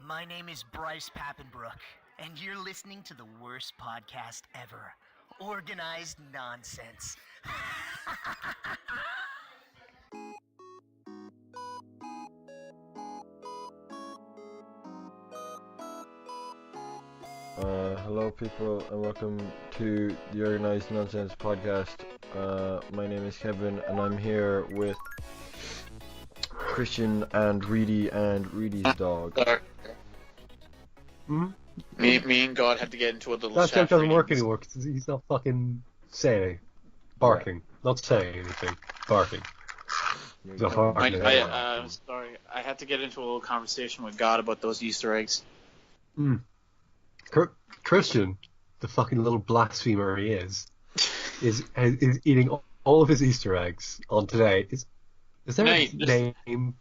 My name is Bryce Papenbrook, and you're listening to the worst podcast ever, Organized Nonsense. Hello people and welcome to the Organised Nonsense podcast. My name is Kevin and I'm here with Christian and Reedy's dog. Me and God had to get into a little That chat. joke doesn't work anymore because he's not fucking saying, barking, not saying anything, barking. He's not barking. I'm sorry. I had to get into a little conversation with God about those Easter eggs. Christian, the fucking little blasphemer he is eating all of his Easter eggs on today. Is there a name?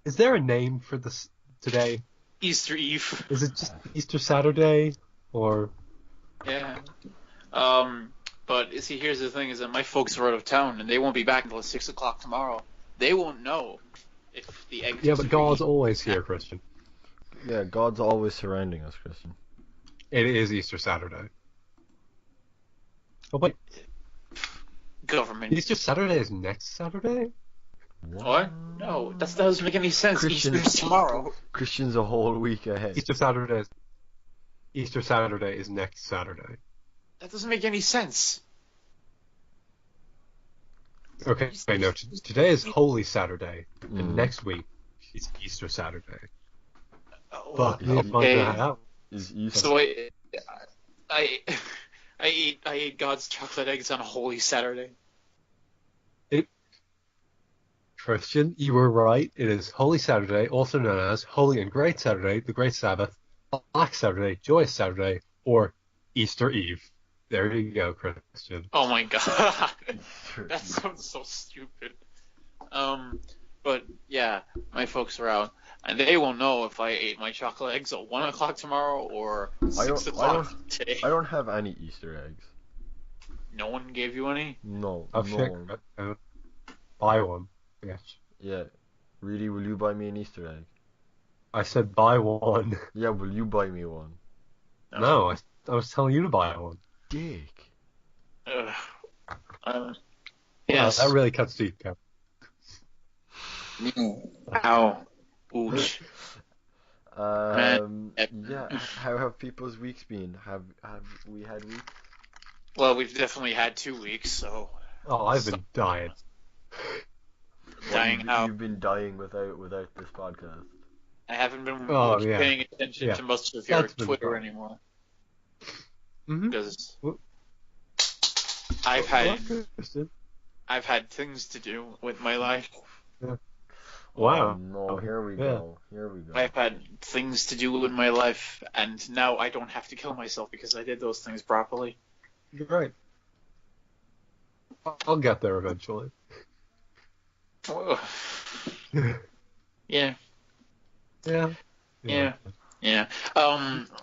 Is there a name for this today? Easter Eve. Is it just Easter Saturday or? Yeah. But see, here's the thing: is that my folks are out of town and they won't be back until 6 o'clock tomorrow. They won't know if the eggs. Yeah, but God's always here, Christian. Yeah, God's always surrounding us, Christian. It is Easter Saturday. Oh wait, Government. Easter Saturday is next Saturday? What? No, that doesn't make any sense. Easter's tomorrow. Christian's a whole week ahead. Easter Saturday is next Saturday. That doesn't make any sense. Okay, no, today is Holy Saturday, and next week is Easter Saturday. Fuck, you need to find that out. So I ate God's chocolate eggs on a Holy Saturday. Christian, you were right. It is Holy Saturday, also known as Holy and Great Saturday, the Great Sabbath, Black Saturday, Joyous Saturday, or Easter Eve. There you go, Christian. Oh my god. That sounds so stupid. But yeah, my folks are out, and they won't know if I ate my chocolate eggs at 1 o'clock tomorrow or 6 o'clock today. I don't have any Easter eggs. No one gave you any? No, I'll buy one. Yes. Yeah. Really, will you buy me an Easter egg? I said buy one. Yeah, will you buy me one? No, I was telling you to buy one. Dick. Yes. Wow, that really cuts deep, Kev. Ow. Ouch. Yeah. How have people's weeks been? Have we had weeks? Well, we've definitely had 2 weeks, so. Oh, I've been dying. Dying out. You've been dying without this podcast. I haven't been paying attention to most of your Twitter anymore. Because I've had things to do with my life. Yeah. Wow. Oh, no, here we go. I've had things to do with my life, and now I don't have to kill myself because I did those things properly. You're right. I'll get there eventually. Yeah.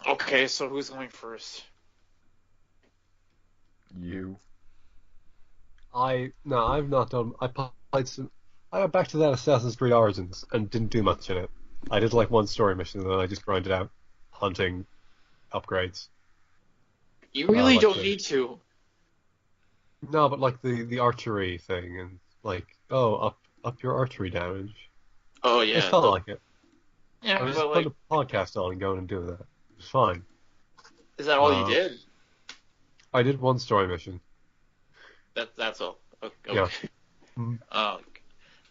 Okay, so who's going first? You. I've not done. I played some. I got back to that Assassin's Creed Origins and didn't do much in it. I did like one story mission and then I just grinded out hunting upgrades. You really don't need to. No, but like the archery thing and like up your archery damage. Oh yeah. I felt like it. Yeah, I was just putting a podcast on and going and doing that. It was fine. Is that all you did? I did one story mission. That's all. Okay. Yeah.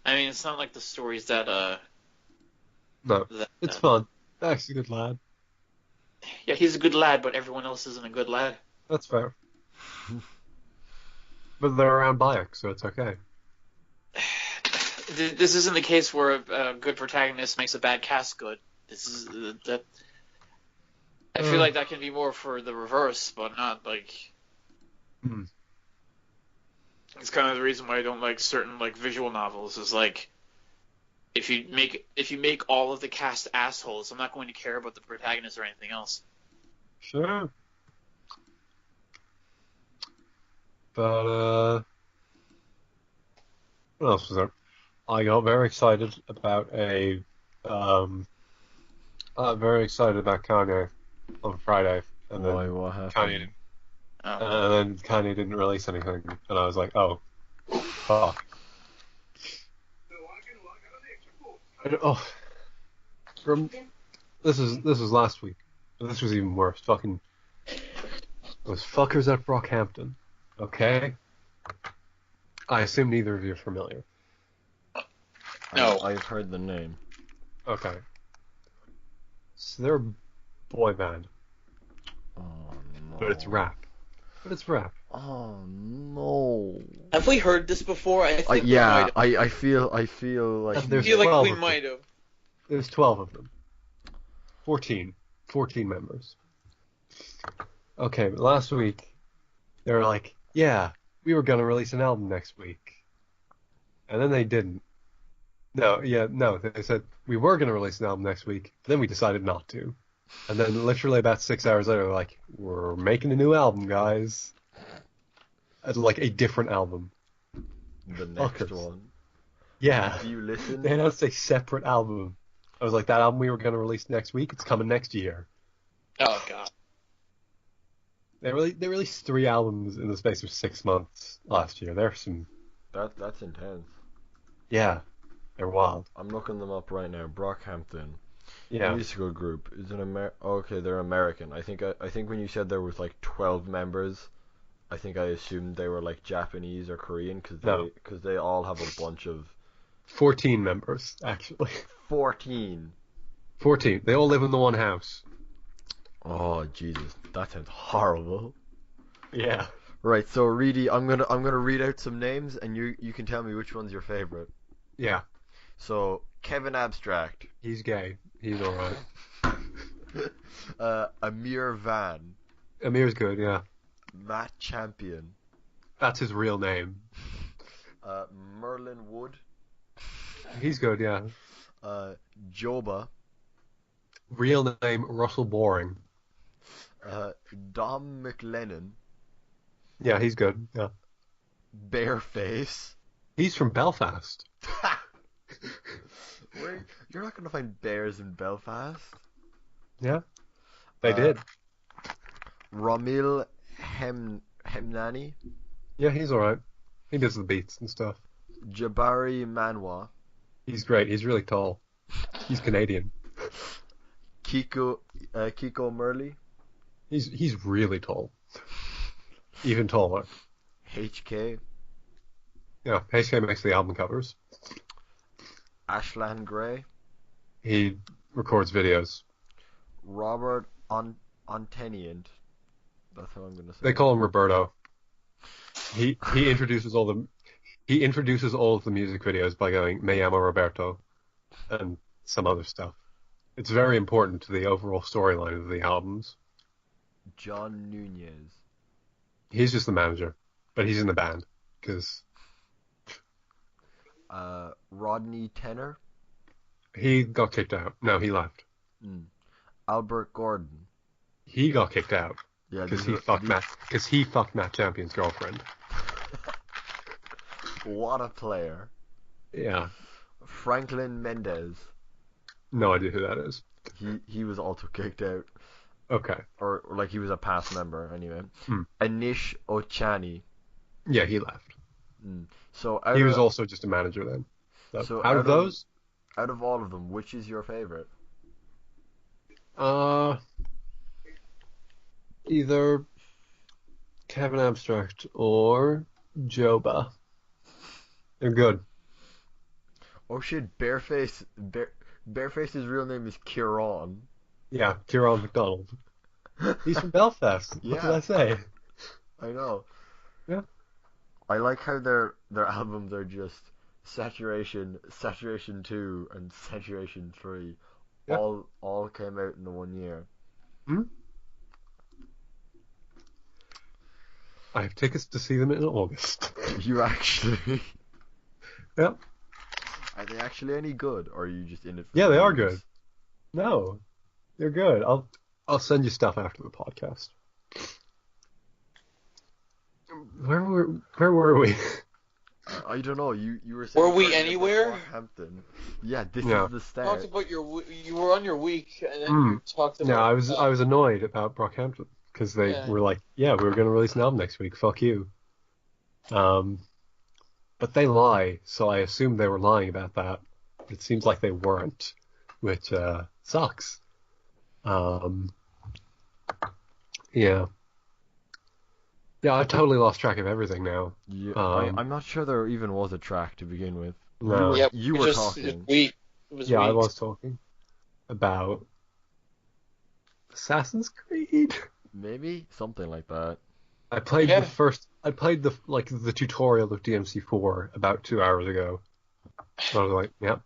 I mean, it's not like the stories that No, it's fun. Max's a good lad. Yeah, he's a good lad, but everyone else isn't a good lad. That's fair. But they're around Bayek, so it's okay. This isn't the case where a good protagonist makes a bad cast good. This is that. I feel like that can be more for the reverse, but not like. It's kind of the reason why I don't like certain like visual novels. Is like, if you make all of the cast assholes, I'm not going to care about the protagonist or anything else. Sure. But what else was there? I got very excited about a I'm very excited about Kanye on Friday, and Why? then What Kanye, happened? Oh. and then Kanye didn't release anything, and I was like, oh, fuck. And, oh, from this was last week, but this was even worse. Fucking those fuckers at Brockhampton. Okay, I assume neither of you are familiar. No. I've heard the name. Okay, so they're a boy band, Oh no. but it's rap. But it's rap. Oh no. Have we heard this before? I think we Yeah, might have. I feel like And I there's feel like 12 we of them. might have. There's 12 of them. 14 members. Okay, but last week they were like, yeah, we were gonna release an album next week, and then they didn't. No, they said we were gonna release an album next week, then we decided not to. And then literally about 6 hours later, they're like, we're making a new album, guys. It's like a different album. the next Fuckers. one. Yeah. Do you listen? They announced a separate album. I was like, that album we were gonna release next week, it's coming next year. Oh god. They released 3 albums in the space of 6 months last year. There's some, That's intense. yeah, they're wild. I'm looking them up right now. Brockhampton. Yeah. Musical group is an okay, they're American. I think when you said there was like 12 members, I think I assumed they were like Japanese or Korean No. because they all have a bunch of 14 members, actually. 14. 14. They all live in the one house. Oh Jesus, that sounds horrible. Yeah. Right, so Reedy, I'm gonna read out some names and you can tell me which one's your favorite. Yeah. So Kevin Abstract, He's gay. He's alright. Amir Van, Amir's good, yeah. Matt Champion, That's his real name. Merlin Wood, He's good, yeah. Joba, Real name, Russell Boring. Dom McLennan, Yeah, he's good, yeah. Bareface. He's from Belfast. You're not gonna find bears in Belfast. Yeah. They Uh, did. Ramil Hemnani, Yeah, he's alright. He does the beats and stuff. Jabari Manwa, He's great. He's really tall. He's Canadian. Kiko Murley, He's really tall. Even taller. HK, Yeah, HK makes the album covers. Ashlan Gray, He records videos. Robert Onteniant. That's how I'm gonna say. They call him Roberto. He introduces all of the music videos by going "Me llamo Roberto" and some other stuff. It's very important to the overall storyline of the albums. John Nunez, He's just the manager, but he's in the band because Rodney Tenner, he got kicked out. No, he left. Albert Gordon. He got kicked out Yeah, because these he fucked Matt Champion's girlfriend. What a player. Yeah, Franklin Mendez. no idea who that is. He was also kicked out, Okay, or like he was a past member anyway. Hmm. Anish Ochani. yeah, he left. So He was also just a manager then. So out of those, out of all of them, which is your favorite? either Kevin Abstract or Joba. They're good. Oh shit, Bareface's real name is Kieran. Yeah, Kieran McDonald. He's from Belfast. What did Yeah. I say? I know. Yeah. I like how their albums are just Saturation 2, and Saturation 3. Yeah. All came out in the 1 year. I have tickets to see them in August. You actually? Yep. Are they actually any good, or are you just in it for Yeah, the they are views? good. No, they're good. I'll send you stuff after the podcast. Where were we? I don't know. You were saying Were we something about anywhere? Rockhampton. Yeah, this Yeah. is the Talked start. about you were on your week, and then you talked about. Yeah, I was annoyed about Brockhampton because they Yeah. were like, yeah, we were going to release an album next week. Fuck you. But they lie, so I assumed they were lying about that. It seems like they weren't, which sucks. Yeah. Yeah, I totally lost track of everything now. Yeah, Um, I'm not sure there even was a track to begin with. No. Yeah, You were talking. It was yeah, I weeks. was talking about Assassin's Creed. Maybe something like that. I played Yeah. the tutorial of DMC4 about 2 hours ago. And I was like, yep,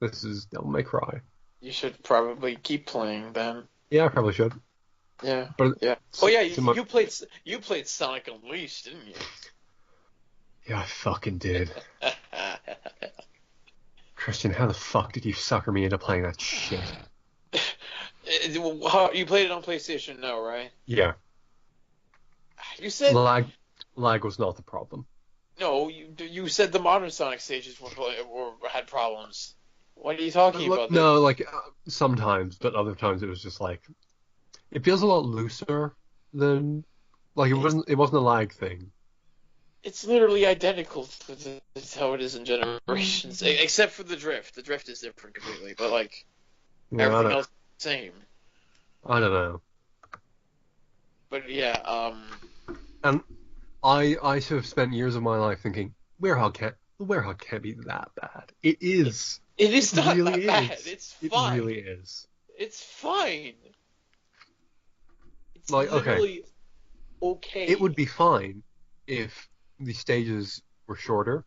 this is Devil May Cry. You should probably keep playing then. Yeah, I probably should. Yeah. But Yeah. Oh yeah, too much- you played Sonic Unleashed, didn't you? Yeah, I fucking did. Christian, how the fuck did you sucker me into playing that shit? You played it on PlayStation, no, right? Yeah, You said lag was not the problem. no. You said the modern Sonic stages had problems. What are you talking about? No, sometimes, but other times it was just like it feels a lot looser than it wasn't a lag thing. It's literally identical to how it is in Generations, except for the drift. The drift is different completely, but Yeah, everything else is the same. I don't know. But yeah, And I should have spent years of my life thinking the Werehog can't be that bad. It is. it is not really that bad. is. It's It fine. really is. It's fine. It's Okay. literally okay. It would be fine if the stages were shorter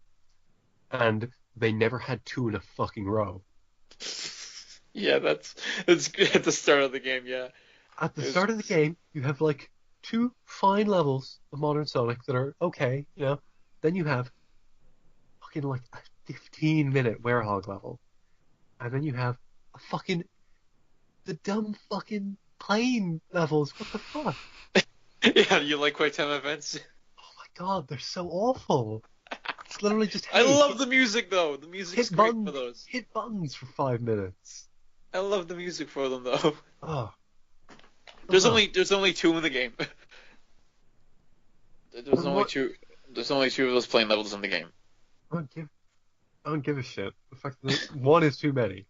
and they never had two in a fucking row. Yeah, that's good at the start of the game. Yeah. At the start of the game, you have two fine levels of Modern Sonic that are okay, you know. Then you have fucking a 15-minute Werehog level, and then you have the dumb fucking plane levels. What the fuck? Yeah, you like quick time events. Oh my god, they're so awful. It's literally just I love the music though. The music's hit great buttons, for those. hit buttons for 5 minutes. I love the music for them though. Oh. There's Oh. only two in the game. There's only What? two. There's only two of those plane levels in the game. I don't give a shit. The fact that one is too many.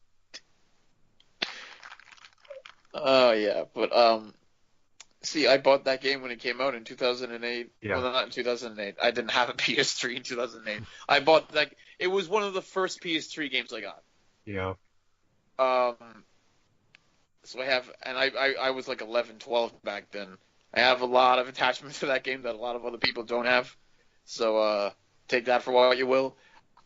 Oh yeah, but see, I bought that game when it came out in 2008. Yeah. Well, not in 2008. I didn't have a PS3 in 2008. I bought that. It was one of the first PS3 games I got. Yeah. So I have, and I was 11, 12 back then. I have a lot of attachment to that game that a lot of other people don't have. So take that for what you will.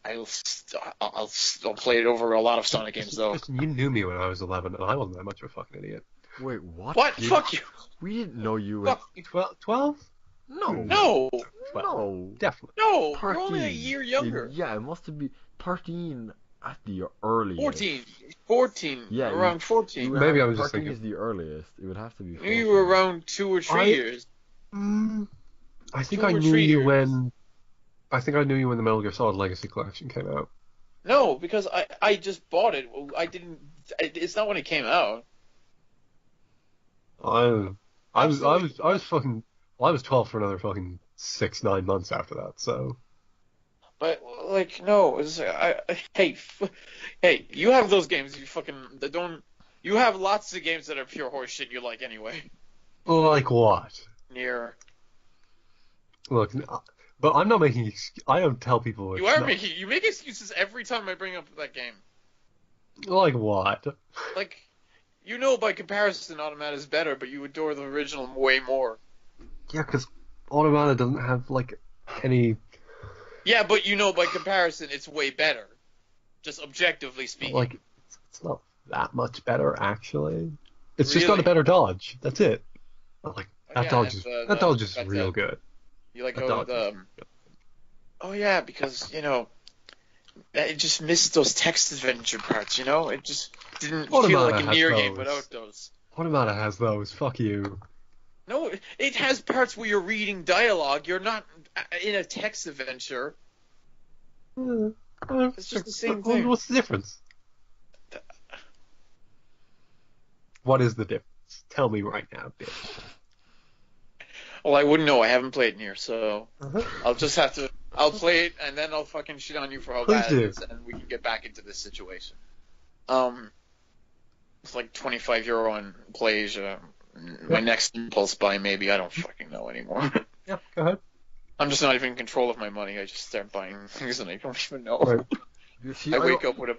I'll play it over a lot of Sonic games though. Listen, you knew me when I was 11, and I wasn't that much of a fucking idiot. Wait, what? What? Fuck you. We didn't know you were. Fuck you. 12? No. No. No. Definitely. No. 13. You're only a year younger. Yeah, it must have been 13 at the earliest. 14. 14. Yeah, Around 14. Maybe I was just 13 thinking- is the earliest. It would have to be 14. You were around 2 or 3 years. I think 2 I or knew 3 you years. when. I think I knew you when the Metal Gear Solid Legacy Collection came out. No, because I just bought it. I didn't. It's not when it came out. I was Absolutely. fucking. Well, I was 12 for another fucking 6-9 months after that. So But no. Hey, you have those games. You fucking don't. You have lots of games that are pure horse shit you like anyway. like what? Near. Look, but I'm not making. I don't tell people. You make excuses every time I bring up that game. Like what? By comparison, Automata is better, but you adore the original way more. Yeah, because Automata doesn't have any. Yeah, but by comparison, it's way better. Just objectively speaking. It's not that much better actually. It's just got Really? a better dodge. That's it. That Yeah, dodge and is the- dodge is that's real it. good. You like That dodge is Oh yeah, because it just missed those text adventure parts. It just didn't feel Automata like a has near game those. without those. Automata has those. Fuck you. No, it has parts where you're reading dialogue. You're not in a text adventure. It's just the same thing. What's the difference? What is the difference? Tell me right now, bitch. Well, I wouldn't know. I haven't played Nier, so Uh-huh. I'll just have to. I'll play it, and then I'll fucking shit on you for how Please bad do. it is, and we can get back into this situation. It's like €25 on PlayAsia. My next impulse buy, maybe. I don't fucking know anymore. Yeah, go ahead. I'm just not even in control of my money. I just start buying things, and I don't even know. Right. You see, I wake up with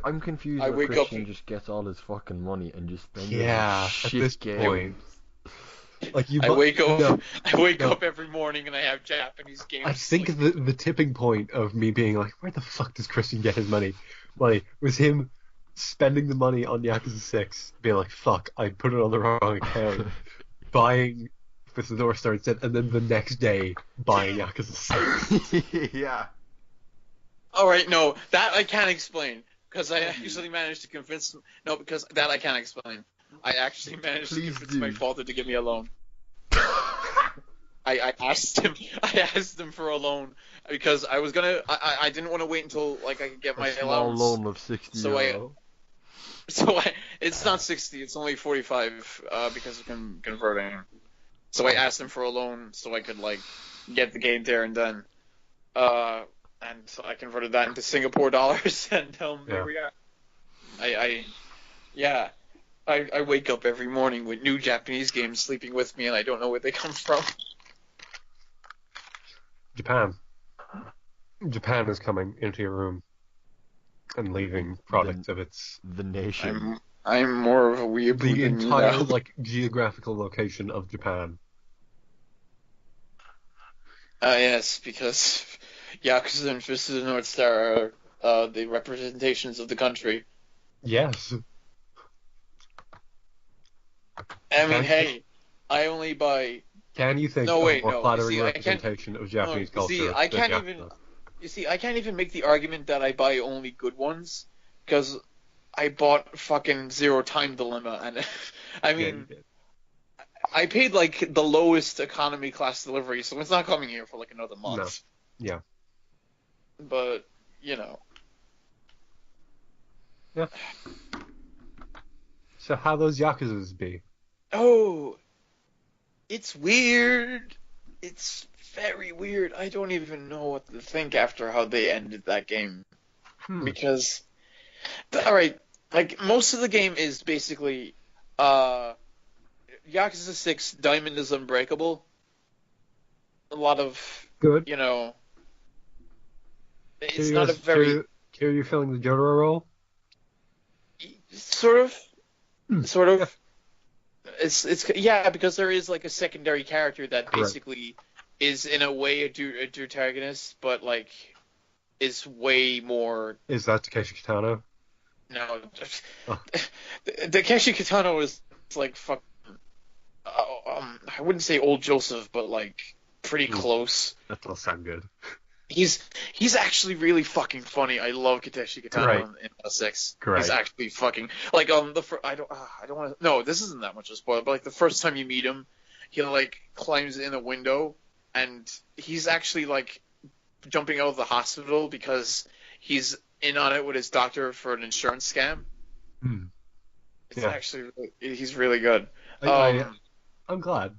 I'm confused I where wake up- Christian just gets all his fucking money and just spends it Yeah, on at shit this games. point. Like you I wake up. No, I wake no. up every morning, and I have Japanese games. I think the tipping point of me being like, where the fuck does Christian get his money? Was him spending the money on Yakuza 6, being like, fuck, I put it on the wrong account, buying with the North Star instead, and then the next day buying Yakuza 6. Yeah. All right, no, that I can't explain because I actually managed to convince. No, because that I can't explain. I actually managed Please to convince do. my father to give me a loan. I asked him. I asked him for a loan because I was gonna. I didn't want to wait until like I could get my A small allowance. loan of 60 So euro. It's not 60. It's only 45 because of converting. So I asked him for a loan so I could like get the game there and then. And so I converted that into Singapore dollars, and there we are. I wake up every morning with new Japanese games sleeping with me, and I don't know where they come from. Japan. Japan is coming into your room and leaving products of its The nation. I'm more of a weeaboo the than you entire know. like geographical location of Japan. Yes, because Yakuza and Fist of the North Star are the representations of the country. Yes. I mean, Okay. hey, I only buy. Can you think No, of wait, a more no. flattering You see, I can't- representation of Japanese you see, culture I than can't Yakuza? even- You see, I can't even make the argument that I buy only good ones because I bought fucking Zero Time Dilemma, and I Yeah, you mean, did. I paid like the lowest economy class delivery, so it's not coming here for like another month. No. Yeah. But you know, Yeah. So how those Yakuzas be? oh, it's weird. It's very weird. I don't even know what to think after how they ended that game. Because, alright, like, most of the game is basically, Yakuza 6 Diamond is Unbreakable. A lot of, Good. you know, it's Here not a very, Here you're filling the Jotaro role? sort of, sort of. Yeah. It's yeah, because there is like a secondary character that Correct. basically is in a way a protagonist, but like is way more. Is that Takeshi Kitano? No, Oh. the Takeshi Kitano is like fuck. I wouldn't say old Joseph, but like pretty close. That does sound good. He's actually really fucking funny. I love Takeshi Kitano Great. in 6. Great. He's actually fucking like I don't want to. No, this isn't that much of a spoiler, but like the first time you meet him, he like climbs in a window, and he's actually like jumping out of the hospital because he's in on it with his doctor for an insurance scam. It's Yeah. actually he's really good. I'm glad.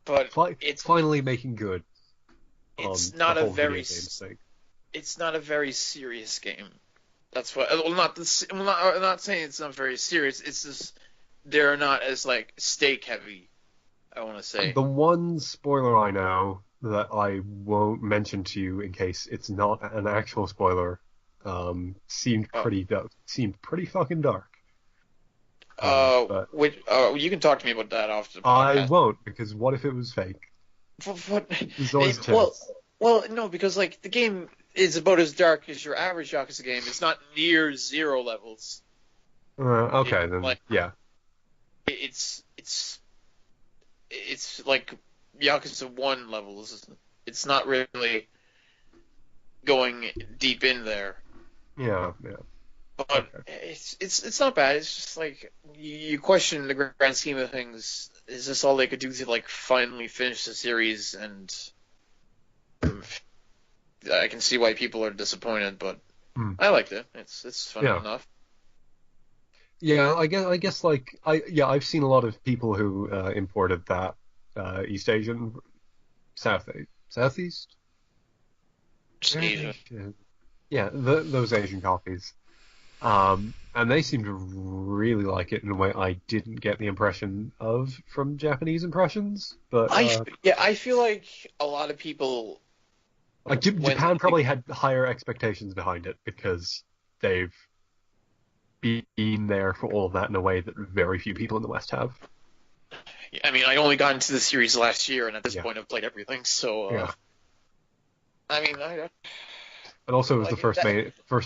But it's finally making good. it's on not the a whole video very games thing. it's not a very serious game. That's what. Well, I'm not saying it's not very serious. It's just they're not as like stake heavy. I want to say. The one spoiler I know that I won't mention to you in case it's not an actual spoiler seemed pretty fucking dark. But you can talk to me about that after the I podcast. won't, because what if it was fake? What? There's always a chance. Well, no, because like the game is about as dark as your average Yakuza game. It's not near 0 levels. Okay, then like- yeah. It's like Yakuza 1 levels. It's not really going deep in there. Yeah. But it's not bad. It's just like you question the grand scheme of things. Is this all they could do to like finally finish the series? And I can see why people are disappointed, but I liked it. It's fun enough. Yeah, I guess like I've seen a lot of people who imported that East Asian Southeast Asia. Yeah, those Asian copies. And they seem to really like it in a way I didn't get the impression of from Japanese impressions. But I feel like a lot of people like Japan probably had higher expectations behind it because they've been there for all of that in a way that very few people in the West have. I mean, I only got into the series last year, and at this point I've played everything, so... I mean, And also, it was the first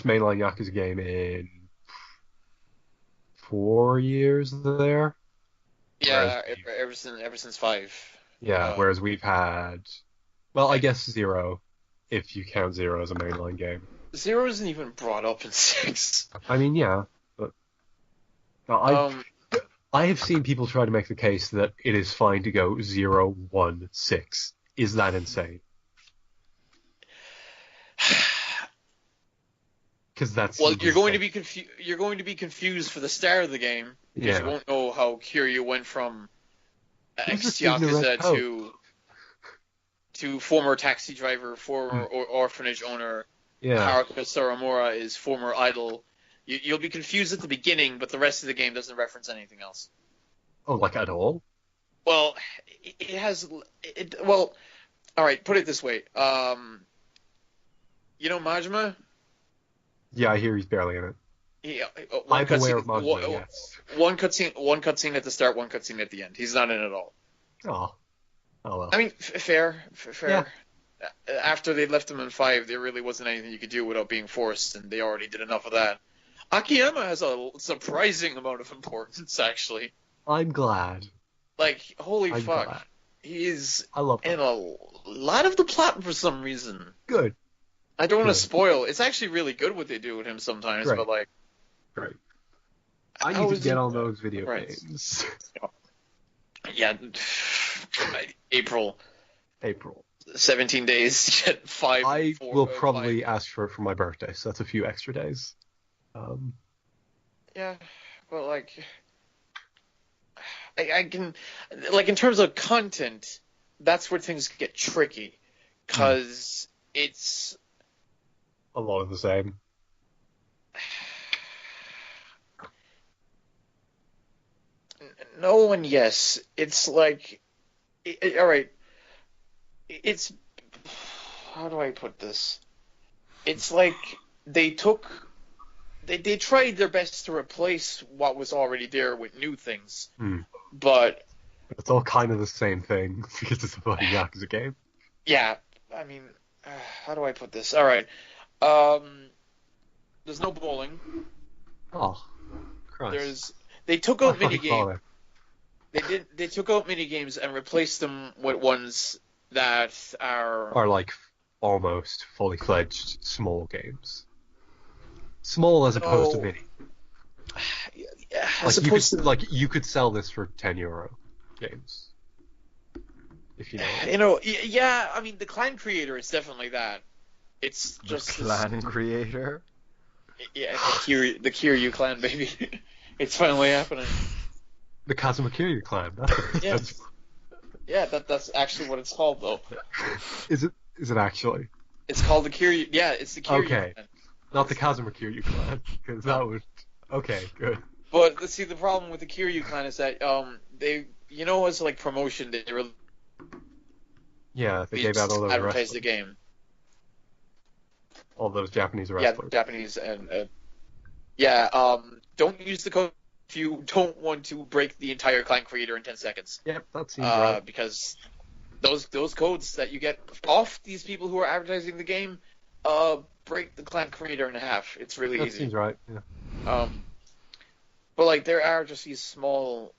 mainline Yakuza game in 4 years there. Yeah, ever since 5. Yeah, whereas we've had... Well, I guess 0, if you count 0 as a mainline game. 0 isn't even brought up in 6. I mean, yeah, but... I have seen people try to make the case that it is fine to go 0, 1, 6. Is that insane? Because that's you're going to be confused for the start of the game because you won't know how Kiryu went from ex-Yakuza to former taxi driver, former orphanage owner. Haruka Saramura is former idol. You'll be confused at the beginning, but the rest of the game doesn't reference anything else. Oh, like at all? Well, it has. Well, all right. Put it this way. You know Majima? Yeah, I hear he's barely in it. Yeah, I'm aware of Majima, yes. One cutscene at the start, one cutscene at the end. He's not in it at all. Oh well. I mean, fair. Yeah. After they left him in 5, there really wasn't anything you could do without being forced, and they already did enough of that. Akiyama has a surprising amount of importance, actually. I'm glad. Like, holy I'm fuck. glad. He's I love that. in a lot of the plot for some reason. Good. I don't want to spoil. It's actually really good what they do with him sometimes, Great. but like... Great. I need to get on those video games. Yeah. April. 17 days to get 5. I will probably ask for it for my birthday, so that's a few extra days. Yeah, but like... I can... Like, in terms of content, that's where things get tricky. Because it's... A lot of the same. No and yes. It's like... Alright. It's... How do I put this? It's like they took... They tried their best to replace what was already there with new things. But... It's all kind of the same thing, because it's a bloody Yakuza game. Yeah, I mean... how do I put this? Alright. There's no bowling. Oh, Christ. They took out minigames. They took out minigames and replaced them with ones that are like almost fully fledged small games. Small as opposed to mini. You could sell this for €10 games. If you know. You know, yeah. I mean, the Clan creator is definitely that. It's just the Clan creator. Yeah, the Kiryu clan, baby. It's finally happening. The Kazuma Kiryu clan. That's actually what it's called, though. Is it actually? It's called the Kiryu. Yeah, it's the Kiryu clan. Not the Kazuma Kiryu clan, because that would. Okay, good. But see, the problem with the Kiryu clan is that they, as like promotion, they really. Yeah, they gave out all those advertised the game. All those Japanese wrestlers. Yeah, Japanese and don't use the code if you don't want to break the entire clan creator in 10 seconds. Yep, that seems right. Because those codes that you get off these people who are advertising the game break the clan creator in half. It's really easy. That seems right. Yeah. But like there are just these small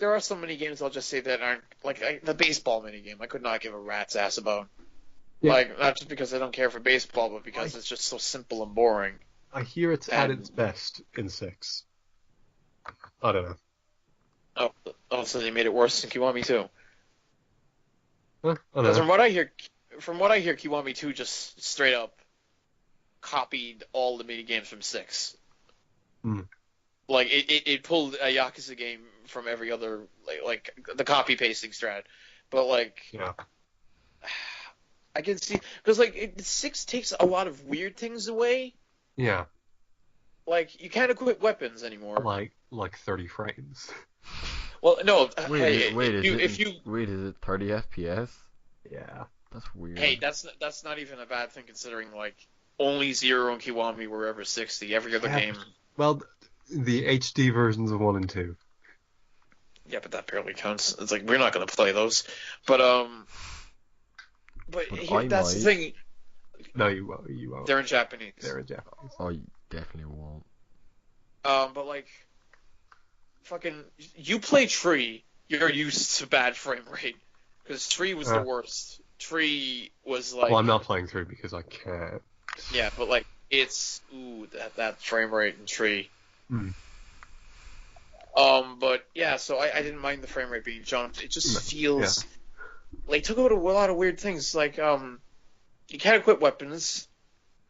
there are so many games I'll just say that aren't like the baseball mini game. I could not give a rat's ass about. Yeah. Like, not just because I don't care for baseball, but because it's just so simple and boring. I hear it's at its best in 6. I don't know. Oh, so they made it worse in Kiwami too. Huh? Because from what I hear, from what I hear, Kiwami 2 just straight up copied all the mini games from 6. Mm. Like it pulled a Yakuza game from every other like the copy pasting strat, but like Yeah. I can see because like 6 takes a lot of weird things away. Yeah. Like you can't equip weapons anymore. Like 30 frames. Well, no. Wait, If you is it 30 FPS? Yeah. That's weird. Hey, that's not even a bad thing considering like only Zero and Kiwami were ever 60. Every other game. Well, the HD versions of 1 and 2. Yeah, but that barely counts. It's like we're not gonna play those. But that's the thing. No, you won't. You won't. They're in Japanese. They're in Japanese. Oh, you definitely won't. But like, fucking, you play Tree, you're used to bad frame rate because Tree was the worst. Tree was like. Well, I'm not playing 3 because I can't. Yeah, but like it's that frame rate in Tree. Mm. But yeah, so I didn't mind the frame rate being jumped. It just feels like took out a lot of weird things. Like you can't equip weapons.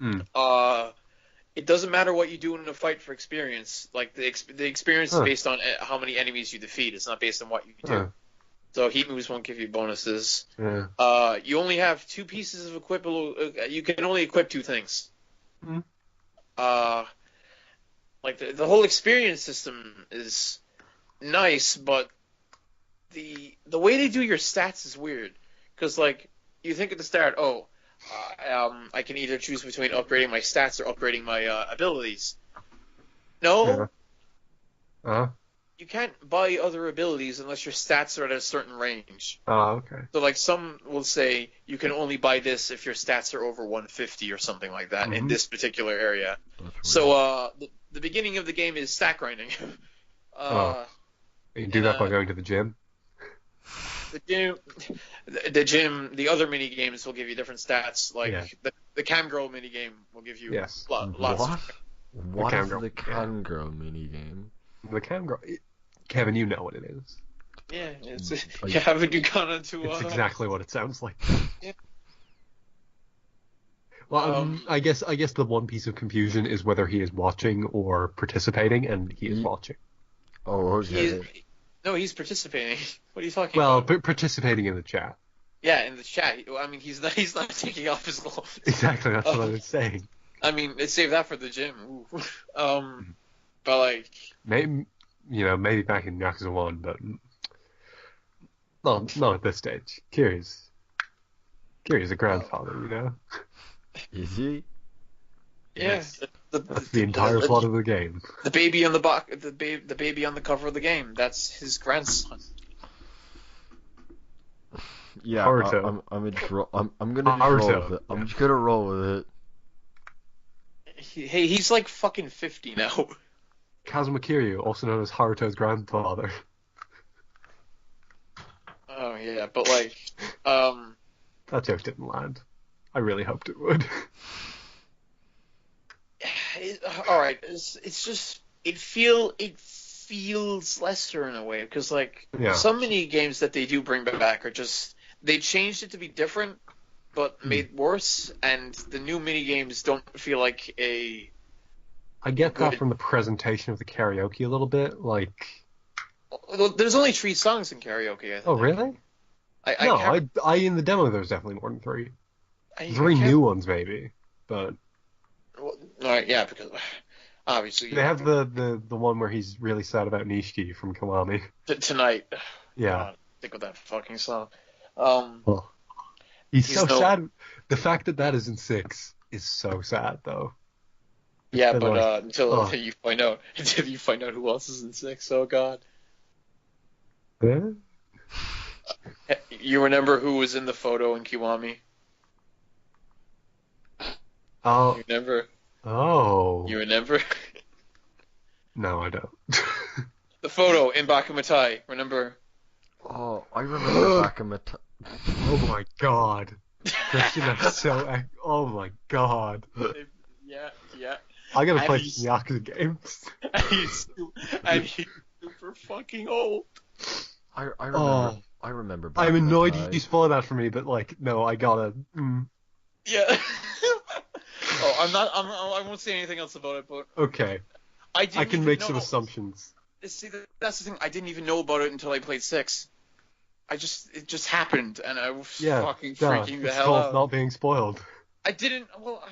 Mm. It doesn't matter what you do in a fight for experience. Like the experience is based on how many enemies you defeat. It's not based on what you do. So heat moves won't give you bonuses. Yeah. You only have 2 pieces of equipable. You can only equip 2 things. Mm. Like the whole experience system is nice, but the way they do your stats is weird. Because like you think at the start, I can either choose between upgrading my stats or upgrading my abilities. No. Yeah. You can't buy other abilities unless your stats are at a certain range. Oh, okay. So like some will say you can only buy this if your stats are over 150 or something like that in this particular area. So the beginning of the game is stat grinding. You can do that by going to the gym? The gym, the other mini games will give you different stats. Like the cam girl mini game will give you lots. What is the cam girl mini game? The cam girl. Kevin, you know what it is. Yeah, haven't you gone into? It's exactly what it sounds like. Yeah. Well, I guess the one piece of confusion is whether he is watching or participating, and he is watching. Oh, okay. He's participating. What are you talking about? Well, participating in the chat. Yeah, in the chat. I mean, he's not taking off his gloves. Exactly, that's what I was saying. I mean, save that for the gym. But like, maybe back in Yakuza 1, but not at this stage. Kiryu's a grandfather, you know. Is he? Yeah. That's the entire plot of the game. The baby on the the baby on the cover of the game. That's his grandson. Yeah, Haruto. I'm gonna roll with it. I'm just gonna roll with it. He's like fucking 50 now. Kazuma Kiryu, also known as Haruto's grandfather. Oh yeah, but like, that joke didn't land. I really hoped it would. All right, it's just it feels lesser in a way because like some mini games that they do bring back are just they changed it to be different but made worse, and the new mini games don't feel like a. I get that from the presentation of the karaoke a little bit, like. There's only 3 songs in karaoke. I think. Oh really? I in the demo there's definitely more than 3. 3 new ones maybe, but. Well, all right, yeah, because obviously they have the one where he's really sad about Nishiki from Kiwami. Tonight. Yeah. God, think of that fucking song. He's so sad. The fact that is in 6 is so sad, though. Yeah, but until you find out who else is in 6. Oh God. Yeah? You remember who was in the photo in Kiwami? Oh. You remember? Oh. You remember? No, I don't. The photo in Bakumatai. Remember? Oh, I remember Bakumatai. Oh my God. Christian, that's so. Oh my God. Yeah. I gotta play some Yakuza games. And he's super fucking old. I remember. I remember. I'm Batman annoyed High. you spoiled that for me, but like, no, I gotta. Yeah. I won't say anything else about it, but Okay, I didn't I can even make know. some assumptions. See, that's the thing. I didn't even know about it until I played 6. It just happened, and I was fucking freaking the it's hell called out. not being spoiled. I didn't. Well,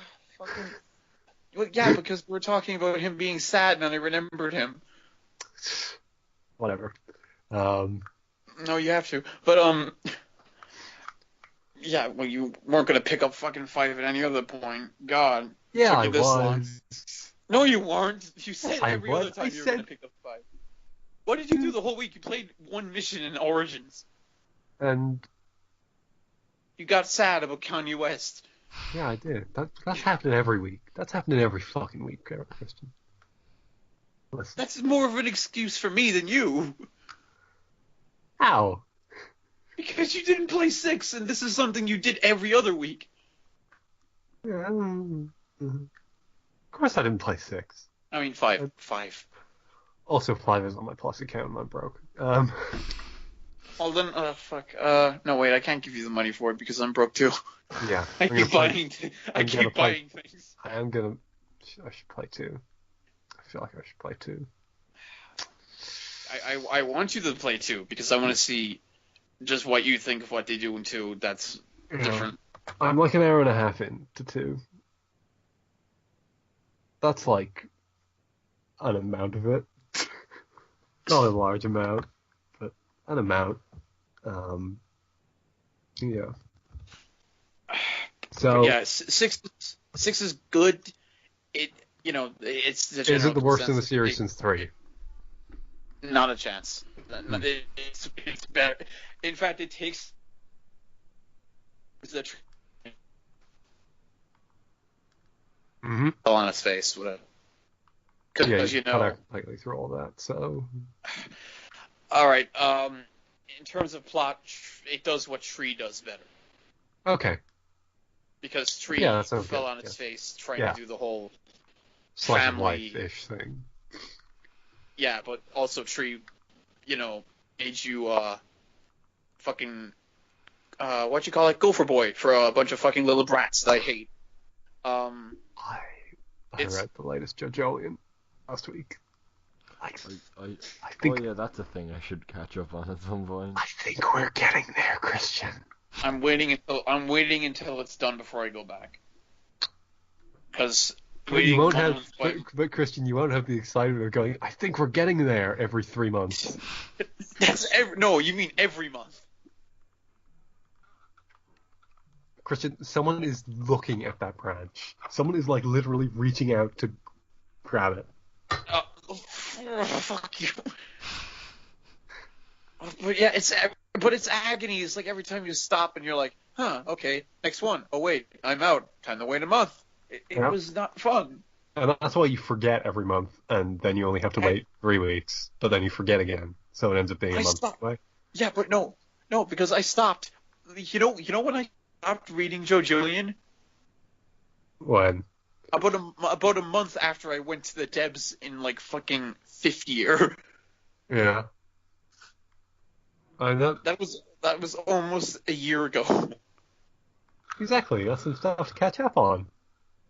yeah, because we were talking about him being sad, and I remembered him. Whatever. No, you have to. But yeah. Well, you weren't gonna pick up fucking 5 at any other point. God. Yeah, took I you this long. was. No, you weren't. You said I every was. other time I you were gonna said- pick up 5. What did you do the whole week? You played one mission in Origins. And You got sad about Kanye West. yeah, I did. That's happening every week. That's happening every fucking week, Christian. Listen. That's more of an excuse for me than you. How? Because you didn't play 6, and this is something you did every other week. Yeah, of course I didn't play 6. I mean, 5. 5. Also, 5 is on my Plus account and I'm broke. Well then, fuck. No, wait, I can't give you the money for it because I'm broke too. Yeah. I I'm gonna keep play- buying. I I'm gonna keep play- buying things. I should play 2. I feel like I should play 2. I want you to play 2 because I want to see just what you think of what they do in 2. That's different. I'm like an hour and a half into 2. That's like an amount of it. Not a large amount, but an amount. Yeah. So Yeah, 6 is good. It's the is it general the worst in the consensus. series since 3? Not a chance. It's better. In fact, it takes the Mm-hmm. on his face, whatever. Because Yeah, cut out completely through all that. So All right. In terms of plot, it does what Tree does better. okay, Because Tree Yeah, that sounds fell good, on its yeah. face trying Yeah. to do the whole slice of family. life-ish thing. Yeah, but also Tree, made you fucking what you call it, Gopher Boy for a bunch of fucking little brats that I hate. I It's- read the latest JoJo last week. I Oh think yeah, that's a thing I should catch up on at some point. I think we're getting there, Christian. I'm waiting until it's done before I go back. Because But you won't have, but Christian, you won't have the excitement of going. I think we're getting there every 3 months. No, you mean every month. Christian, someone is looking at that branch. Someone is like literally reaching out to grab it. Fuck you. But yeah, it's agony. It's like every time you stop and you're like, huh, okay, next one. Oh wait, I'm out. Time to wait a month. It Yeah. was not fun. And that's why you forget every month, and then you only have to wait 3 weeks, but then you forget again, so it ends up being a I month stopped. away. Yeah, but no, because I stopped. You know when I stopped reading Joe Julian? When? About a month after I went to the Debs in like fucking 5th year. Yeah. I know. That was almost a year ago. Exactly, that's some stuff to catch up on.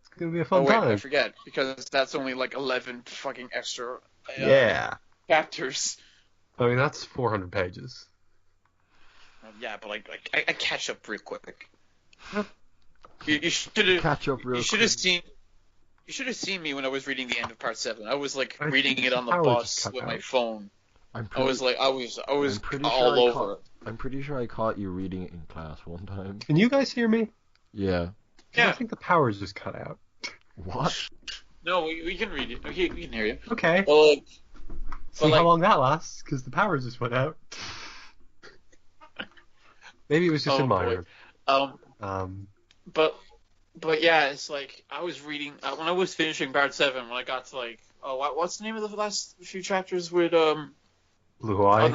It's gonna be a Oh fun wait, time. I forget because that's only like 11 fucking extra Yeah. chapters. I mean, that's 400 pages. Yeah, but I catch up real quick. You should have Catch up real You should quick. have seen. You should have seen me when I was reading the end of part 7. I was like I reading think it on the Howard bus just cut with my out. phone. I'm I pretty, was like, I was I'm pretty all sure I over it. I'm pretty sure I caught you reading it in class one time. Can you guys hear me? Yeah. 'Cause I Yeah. think the power's just cut out. What? No, we can read it. We can hear you. Okay. Well, See like- how long that lasts, because the power just went out. Maybe it was just Oh, in my boy. room. But yeah, it's like I was reading when I was finishing part 7. When I got to like, what's the name of the last few chapters with Blue Hawaii.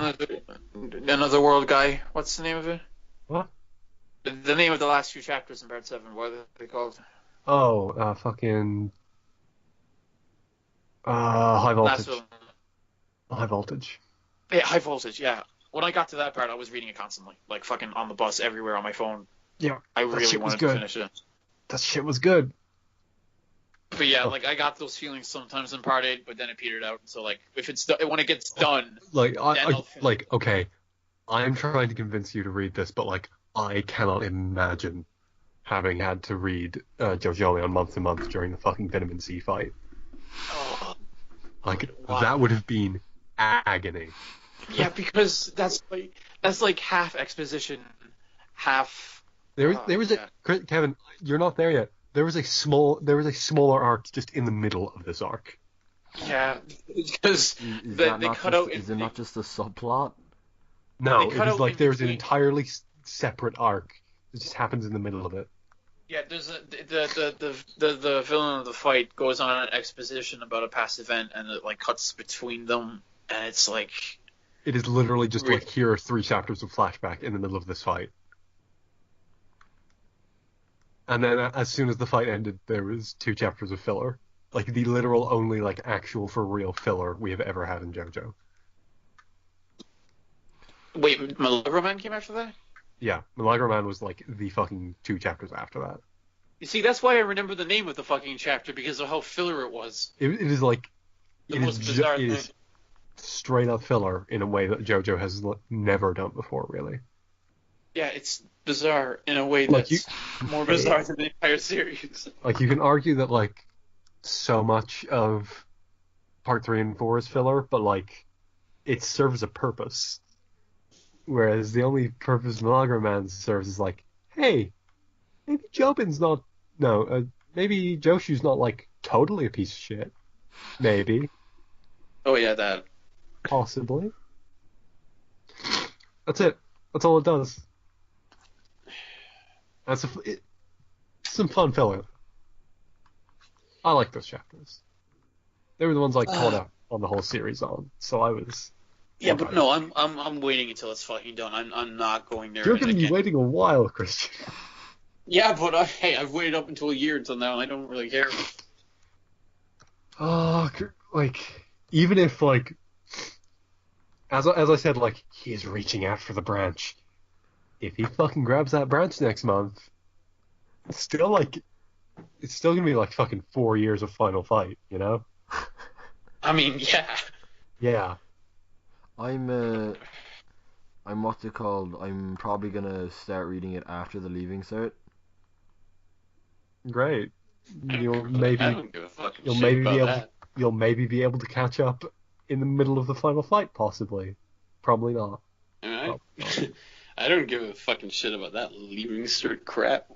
another world guy? What's the name of it? What? The name of the last few chapters in part 7. What are they called? Oh, fucking. High voltage. Last one. High voltage. Yeah, high voltage. Yeah. when I got to that part, I was reading it constantly, like fucking on the bus, everywhere on my phone. Yeah, I that really shit was wanted good. to finish it. That shit was good. But yeah, Oh. like I got those feelings sometimes in part 8, but then it petered out. So like, if it's when it gets done, Like then I I'll finish. like okay, I'm trying to convince you to read this, but like I cannot imagine having had to read JoJo on month to month during the fucking Vitamin C fight. Oh, Like why? that would have been agony. Yeah, because that's like half exposition, half. There was yeah. Kevin, you're not there yet. There was a smaller arc just in the middle of this arc. Yeah, because Is they that not cut just, out. is it not just a subplot? No, They it cut is out like in there's an between. entirely separate arc. It just happens in the middle of it. Yeah, there's the villain of the fight goes on an exposition about a past event, and it like cuts between them, and it's like. It is literally just Re- like here are 3 chapters of flashback in the middle of this fight. And then as soon as the fight ended, there was 2 chapters of filler. Like the literal only like actual for real filler we have ever had in JoJo. Wait, Milagro Man came after that? Yeah, Milagro Man was like the fucking 2 chapters after that. You see, that's why I remember the name of the fucking chapter, because of how filler it was. It is like The it most is bizarre it thing. is straight up filler in a way that JoJo has never done before, really. Yeah, it's bizarre in a way Like, that's more bizarre than the entire series. Like you can argue that like so much of part 3 and 4 is filler, but like it serves a purpose. Whereas the only purpose Milagro Man serves is like, hey, maybe Jobin's not maybe Joshu's not like totally a piece of shit. Maybe. Oh yeah, that. Possibly. That's it. That's all it does. It's some fun filler. I like those chapters. They were the ones I caught up on the whole series on, so I was. Yeah, but no, I'm waiting until it's fucking done. I'm not going there. You're going to be waiting a while, Christian. Yeah, but hey, I've waited up until a year until now, and I don't really care. Oh, like even if like, as I said, like he is reaching out for the branch. If he fucking grabs that branch next month, it's still gonna be like fucking 4 years of Final Fight, you know? I mean, yeah. Yeah. I'm what's it called? I'm probably gonna start reading it after the Leaving Cert. Great. You'll I maybe don't give a fucking shit about that. you'll maybe be able to catch up in the middle of the Final Fight, possibly. Probably not. Alright. I don't give a fucking shit about that leaving cert crap.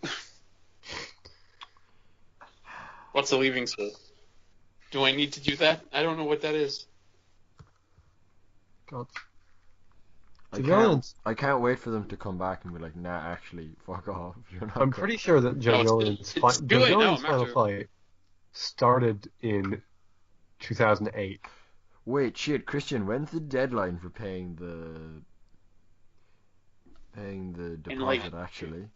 What's a leaving cert? Do I need to do that? I don't know what that is. God. I To be can't, honest, I can't wait for them to come back and be like, nah, actually, fuck off. You're not I'm go-" pretty sure that No, JoJo's it's too late now, I'm Final after- Fight started in 2008. Wait, shit, Christian, when's the deadline for paying the like- deposit actually?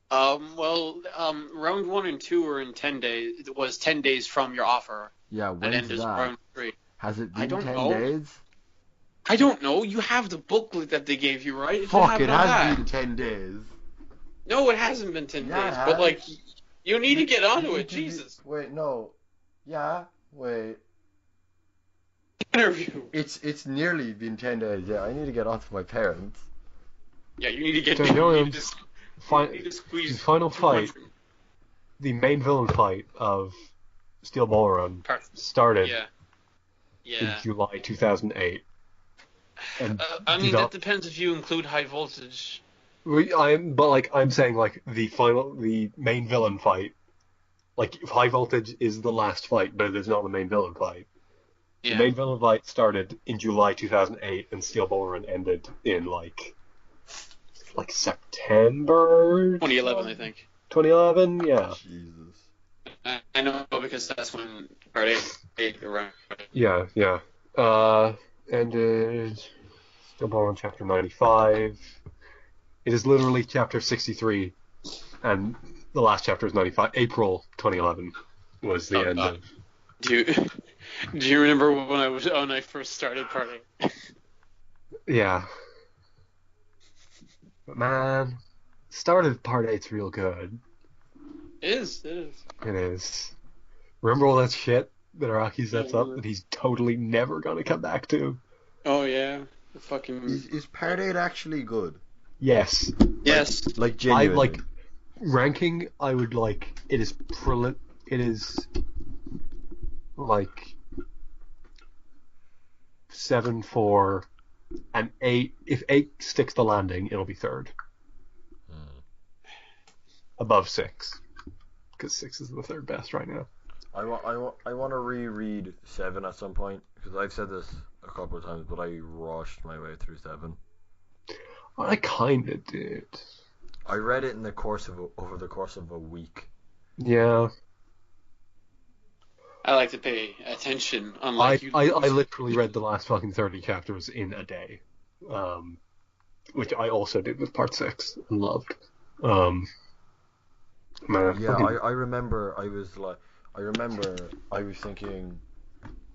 Round 1 and 2 are in 10 days. It was 10 days from your offer, Yeah, and then when's there's that? round 3. Has it I been don't 10 know. days? I don't know. You have the booklet that they gave you, right? Fuck, it has that. been 10 days. No, it hasn't been 10 Yeah, it days. But has. like, you need to get onto You it, need to be- Jesus. Wait, no. Yeah, wait. Interview. It's nearly been 10 days, yeah. I need to get on to my parents. Yeah, you need to get. JoJo's You need to, you need to squeeze the final fight, 200 the main villain fight of Steel Ball Run parts. started Yeah. in Yeah. July 2008. And I mean, developed- that depends if you include high voltage. I'm saying like the main villain fight, like High Voltage is the last fight, but it is not the main villain fight. Yeah. The main villain fight started in July 2008, and Steel Ball Run ended in like September 2011, I think. 2011, yeah. Jesus. I know because that's when part 8 around. Yeah. Ended Steel Ball Run chapter 95. It is literally chapter 63, and the last chapter is 95. April 2011 was the end God. of. Do you remember when I first started part 8? Yeah. But man, start of part 8's real good. It is. It is. It is. Remember all that shit that Araki sets up Yeah. that he's totally never gonna come back to? Oh yeah. The fucking. Is part 8 actually good? Yes. Yes. Like I genuinely. like ranking. I would like it is it is like 7, 4, and 8. If 8 sticks the landing, it'll be third. Above 6, because 6 is the third best right now. I want to reread 7 at some point because I've said this a couple of times, but I rushed my way through 7. I kinda did. I read it in the course of over the course of a week. Yeah. I like to pay attention, unlike you. I literally read the last fucking 30 chapters in a day, which I also did with part 6 and loved. Man, Yeah, fucking- I remember I was thinking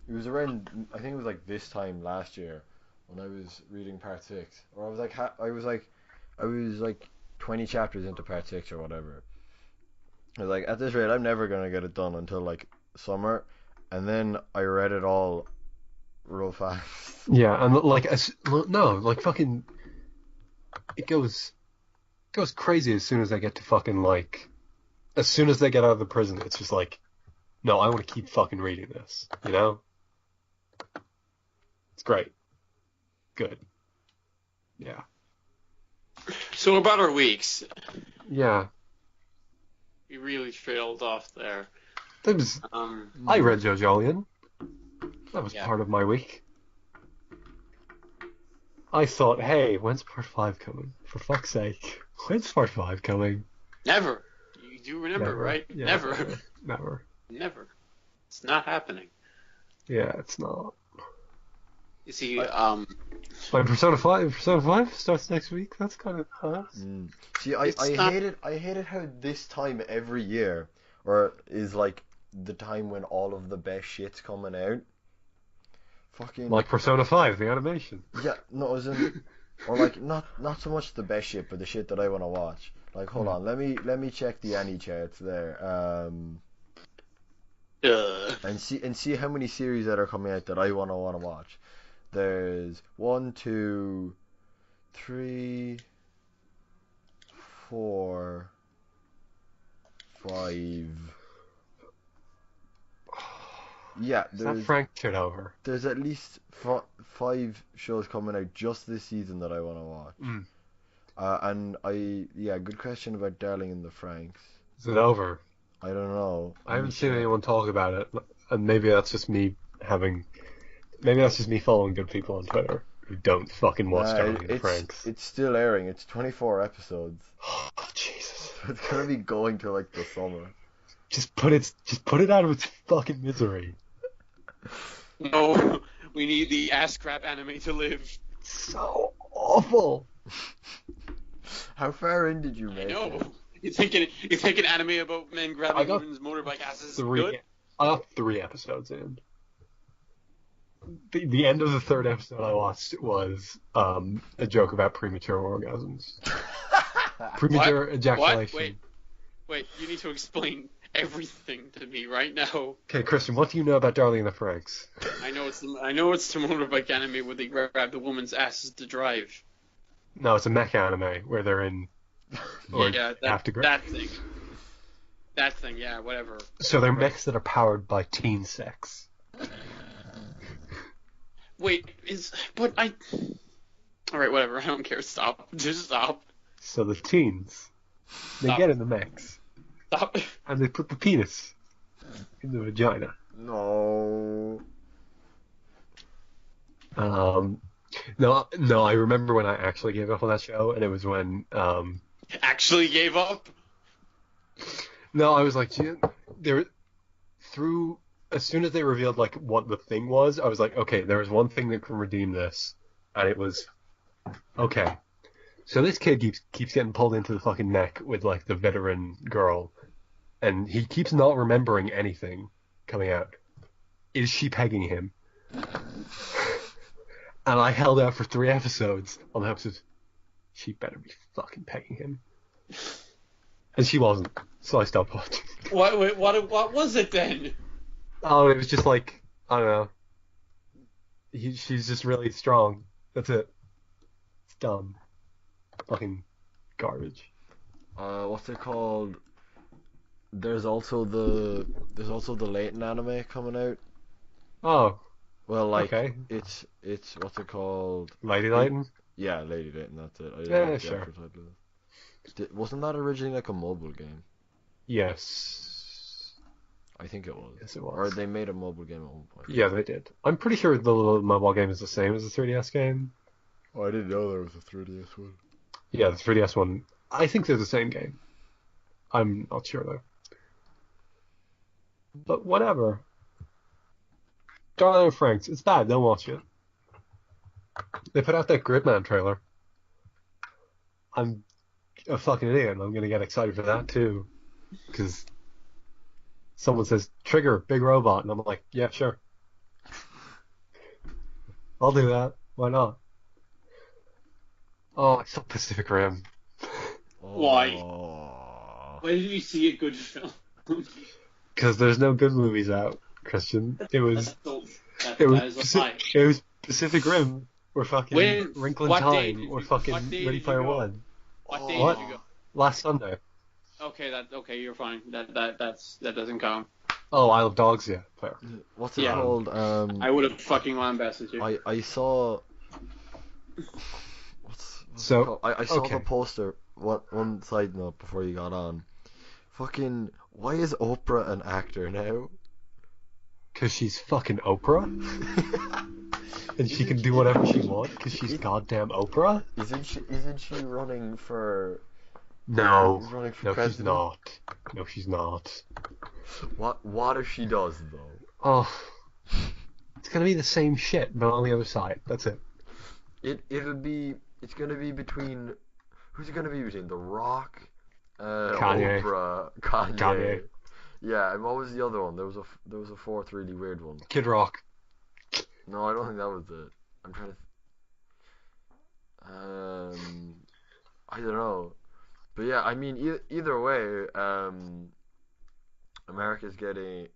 it was around, I think it was like this time last year when I was reading part 6, or I was like 20 chapters into part 6 or whatever. I was like, at this rate I'm never gonna get it done until like summer, and then I read it all real fast. yeah, and like like fucking, it goes crazy as soon as they get to fucking like, as soon as they get out of the prison, it's just like, no, I want to keep fucking reading this, you know? It's great. Good. Yeah. So about our weeks, Yeah. we really trailed off there. That was, Um, I read JoJolion. That was Yeah. part of my week. I thought, hey, when's part 5 coming? For fuck's sake. When's part 5 coming? never. You do remember, Never. right? Yeah, Never. Never. Never. It's not happening. Yeah, it's not. You see, Like Persona 5 starts next week. That's kind of nice. See, I It's not- hate it how this time every year, or is like the time when all of the best shit's coming out. Fucking Like Persona 5, the animation. yeah, no, as in, or like not so much the best shit, but the shit that I want to watch. Like, hold on, let me check the Annie charts there, and see how many series that are coming out that I want to watch. There's 1, 2, 3, 4, 5. Yeah, Is that Frank Turnover? there's at least 5 shows coming out just this season that I want to watch. And good question about Darling in the Franxx. Is it over? I don't know. I haven't seen anyone talk about it, and maybe that's just me following good people on Twitter who don't fucking watch Darling in the Franxx. It's still airing. It's 24 episodes. Oh, Jesus. It's gonna be going till like the summer. Just put it out of its fucking misery. no, we need the ass crap anime to live. So awful. How far in did you I make know. it? You think an anime about men I grabbing got women's motorbike asses is 3. good? I got 3 episodes in. The end of the 3rd episode I watched was a joke about premature orgasms. Premature ejaculation. What? Wait, you need to explain everything to me right now. Okay, Christian, what do you know about Darling in the Franxx? I know it's the motorbike anime where they grab the woman's asses to drive. No, it's a mech anime where they're in. Or Yeah, have to that thing. That thing, yeah, whatever. So they're mechs that are powered by teen sex. Wait, Alright, whatever, I don't care, stop. Just stop. So the teens, they Stop. get in the mechs, Stop. and they put the penis in the vagina. No. No, I remember when I actually gave up on that show, and it was when, Actually gave up? no, I was like, as soon as they revealed, like, what the thing was, I was like, okay, there was one thing that can redeem this, and it was, okay, so this kid keeps getting pulled into the fucking neck with, like, the veteran girl, and he keeps not remembering anything coming out. Is she pegging him? And I held out for 3 episodes on the hopes of she better be fucking pegging him. And she wasn't, so I stopped watching. What was it then? Oh, it was just like, I don't know. She's just really strong. That's it. It's dumb. Fucking garbage. What's it called? There's also the Leighton anime coming out. Oh, Well, like okay. it's what's it called? Lady Leighton? Yeah, Lady Leighton. That's it. I didn't Yeah, know the sure. actual title. Wasn't that originally like a mobile game? Yes. I think it was. Yes, it was. Or they made a mobile game at one point. Yeah, they did. I'm pretty sure the mobile game is the same as the 3DS game. Oh, I didn't know there was a 3DS one. Yeah, the 3DS one. I think they're the same game. I'm not sure though. But whatever. Darling and Franks, it's bad. Don't watch it. They put out that Gridman trailer. I'm a fucking idiot, and I'm gonna get excited for that too, because someone says trigger big robot, and I'm like, yeah, sure, I'll do that. Why not? Oh, I saw Pacific Rim. Why? Oh. Why did you see a good film? Because there's no good movies out, Christian. It was That is a lie. it was Pacific Rim or fucking When- Wrinkle in what day Time did or you- fucking what day Ready did Player you go? One. What day What? did you go? Last Sunday. Okay, you're fine. That doesn't count. Oh, Isle of Dogs, yeah, fair. What's it Yeah. called? I would have fucking lambasted you. I saw. What's So, it called? I saw okay. the poster. One side note before you got on. Fucking, why is Oprah an actor now? Because she's fucking Oprah, and she can do whatever she wants because she's goddamn Oprah. Isn't she running for? No, She's running for no, she's president? not. No, she's not. What if she does though? Oh, it's gonna be the same shit, but on the other side. That's it. It's gonna be between. Who's it gonna be between? The Rock, Kanye. Oprah, Kanye. Kanye. Yeah, and what was the other one? There was a fourth really weird one. Kid Rock. No, I don't think that was it. I'm trying to. I don't know, but yeah, I mean, either way, America's getting.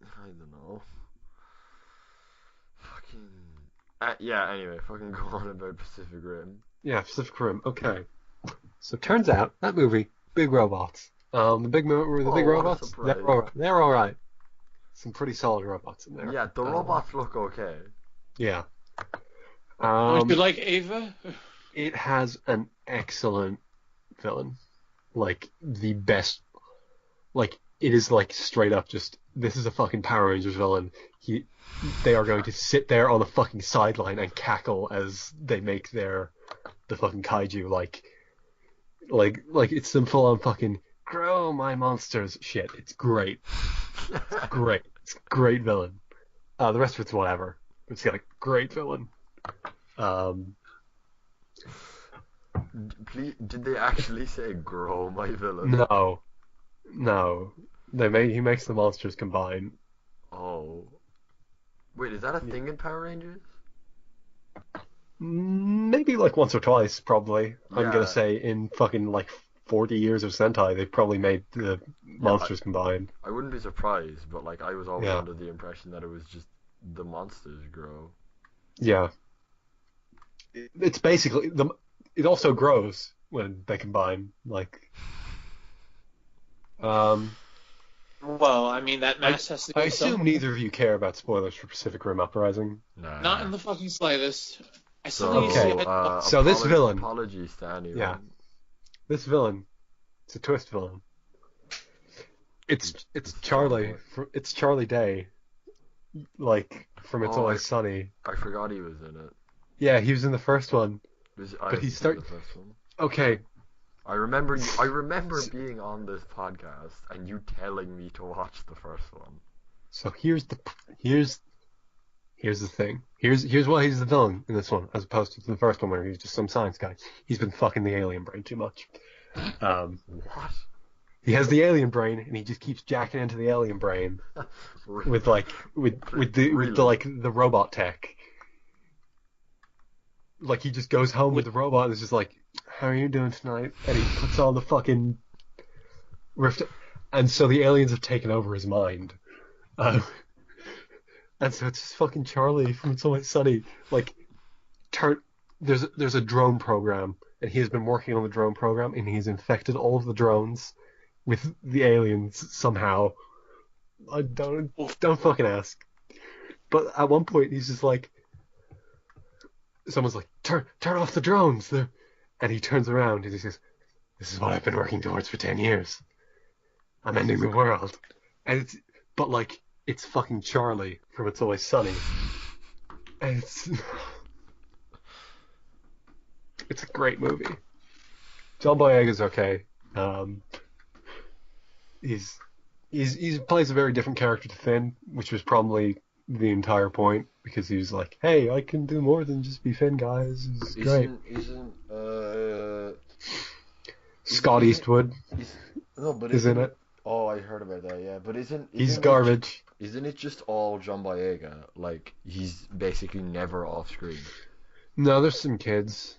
I don't know. Fucking. Yeah. Anyway, fucking go on about Pacific Rim. Yeah, Pacific Rim. Okay. So it turns out that movie, big robots. The big what a robots. surprise. They're all right. Some pretty solid robots in there. Yeah, the robots look okay. Yeah. Don't you like Ava? It has an excellent villain. Like, the best. Like, it is like straight up just, this is a fucking Power Rangers villain. They are going to sit there on the fucking sideline and cackle as they make the fucking kaiju like it's some full on fucking grow my monsters shit. It's great. It's great. It's a great villain. The rest of it's whatever. It's got a great villain. Please, did they actually say grow my villain? No. He makes the monsters combine. Oh. Wait, is that a thing in Power Rangers? Maybe like once or twice, probably. I'm Yeah. gonna say in fucking like 40 years of Sentai, they've probably made the monsters combine. I wouldn't be surprised, but like I was always Yeah. under the impression that it was just the monsters grow. Yeah. It's basically it also grows when they combine. Like, Well, I mean, that mass has to I go assume somewhere. neither of you care about spoilers for Pacific Rim Uprising. Nah. Not in the fucking slightest. I still So, need to see it. So this villain- Apologies to anyone. Yeah. This villain, it's a twist villain. It's Charlie. It's Charlie Day. Like from It's Oh, Always Sunny. I forgot he was in it. Yeah, he was in the first one. But he the first one. Okay, I remember being on this podcast and you telling me to watch the first one. so here's the thing. Here's why he's the villain in this one, as opposed to the first one where he's just some science guy. He's been fucking the alien brain too much. What? He has the alien brain, and he just keeps jacking into the alien brain with the Really? robot tech. like he just goes home with the robot and is just like, "How are you doing tonight?" And he puts on the fucking rift, and so the aliens have taken over his mind. And so it's just fucking Charlie from It's Always Sunny. Like, there's a drone program, and he has been working on the drone program, and he's infected all of the drones with the aliens somehow. I don't fucking ask. But at one point, he's just like, someone's like, turn off the drones. And he turns around and he says, "This is what I've been working towards for 10 years. I'm ending the world." And it's fucking Charlie from It's Always Sunny. And it's a great movie. John Boyega's okay. He plays a very different character to Finn, which was probably the entire point, because he was like, "Hey, I can do more than just be Finn, guys. It's great." Scott Eastwood is in it. Oh, I heard about that. Yeah, but he's garbage? Isn't it just all John Boyega? Like, he's basically never off screen. No, there's some kids.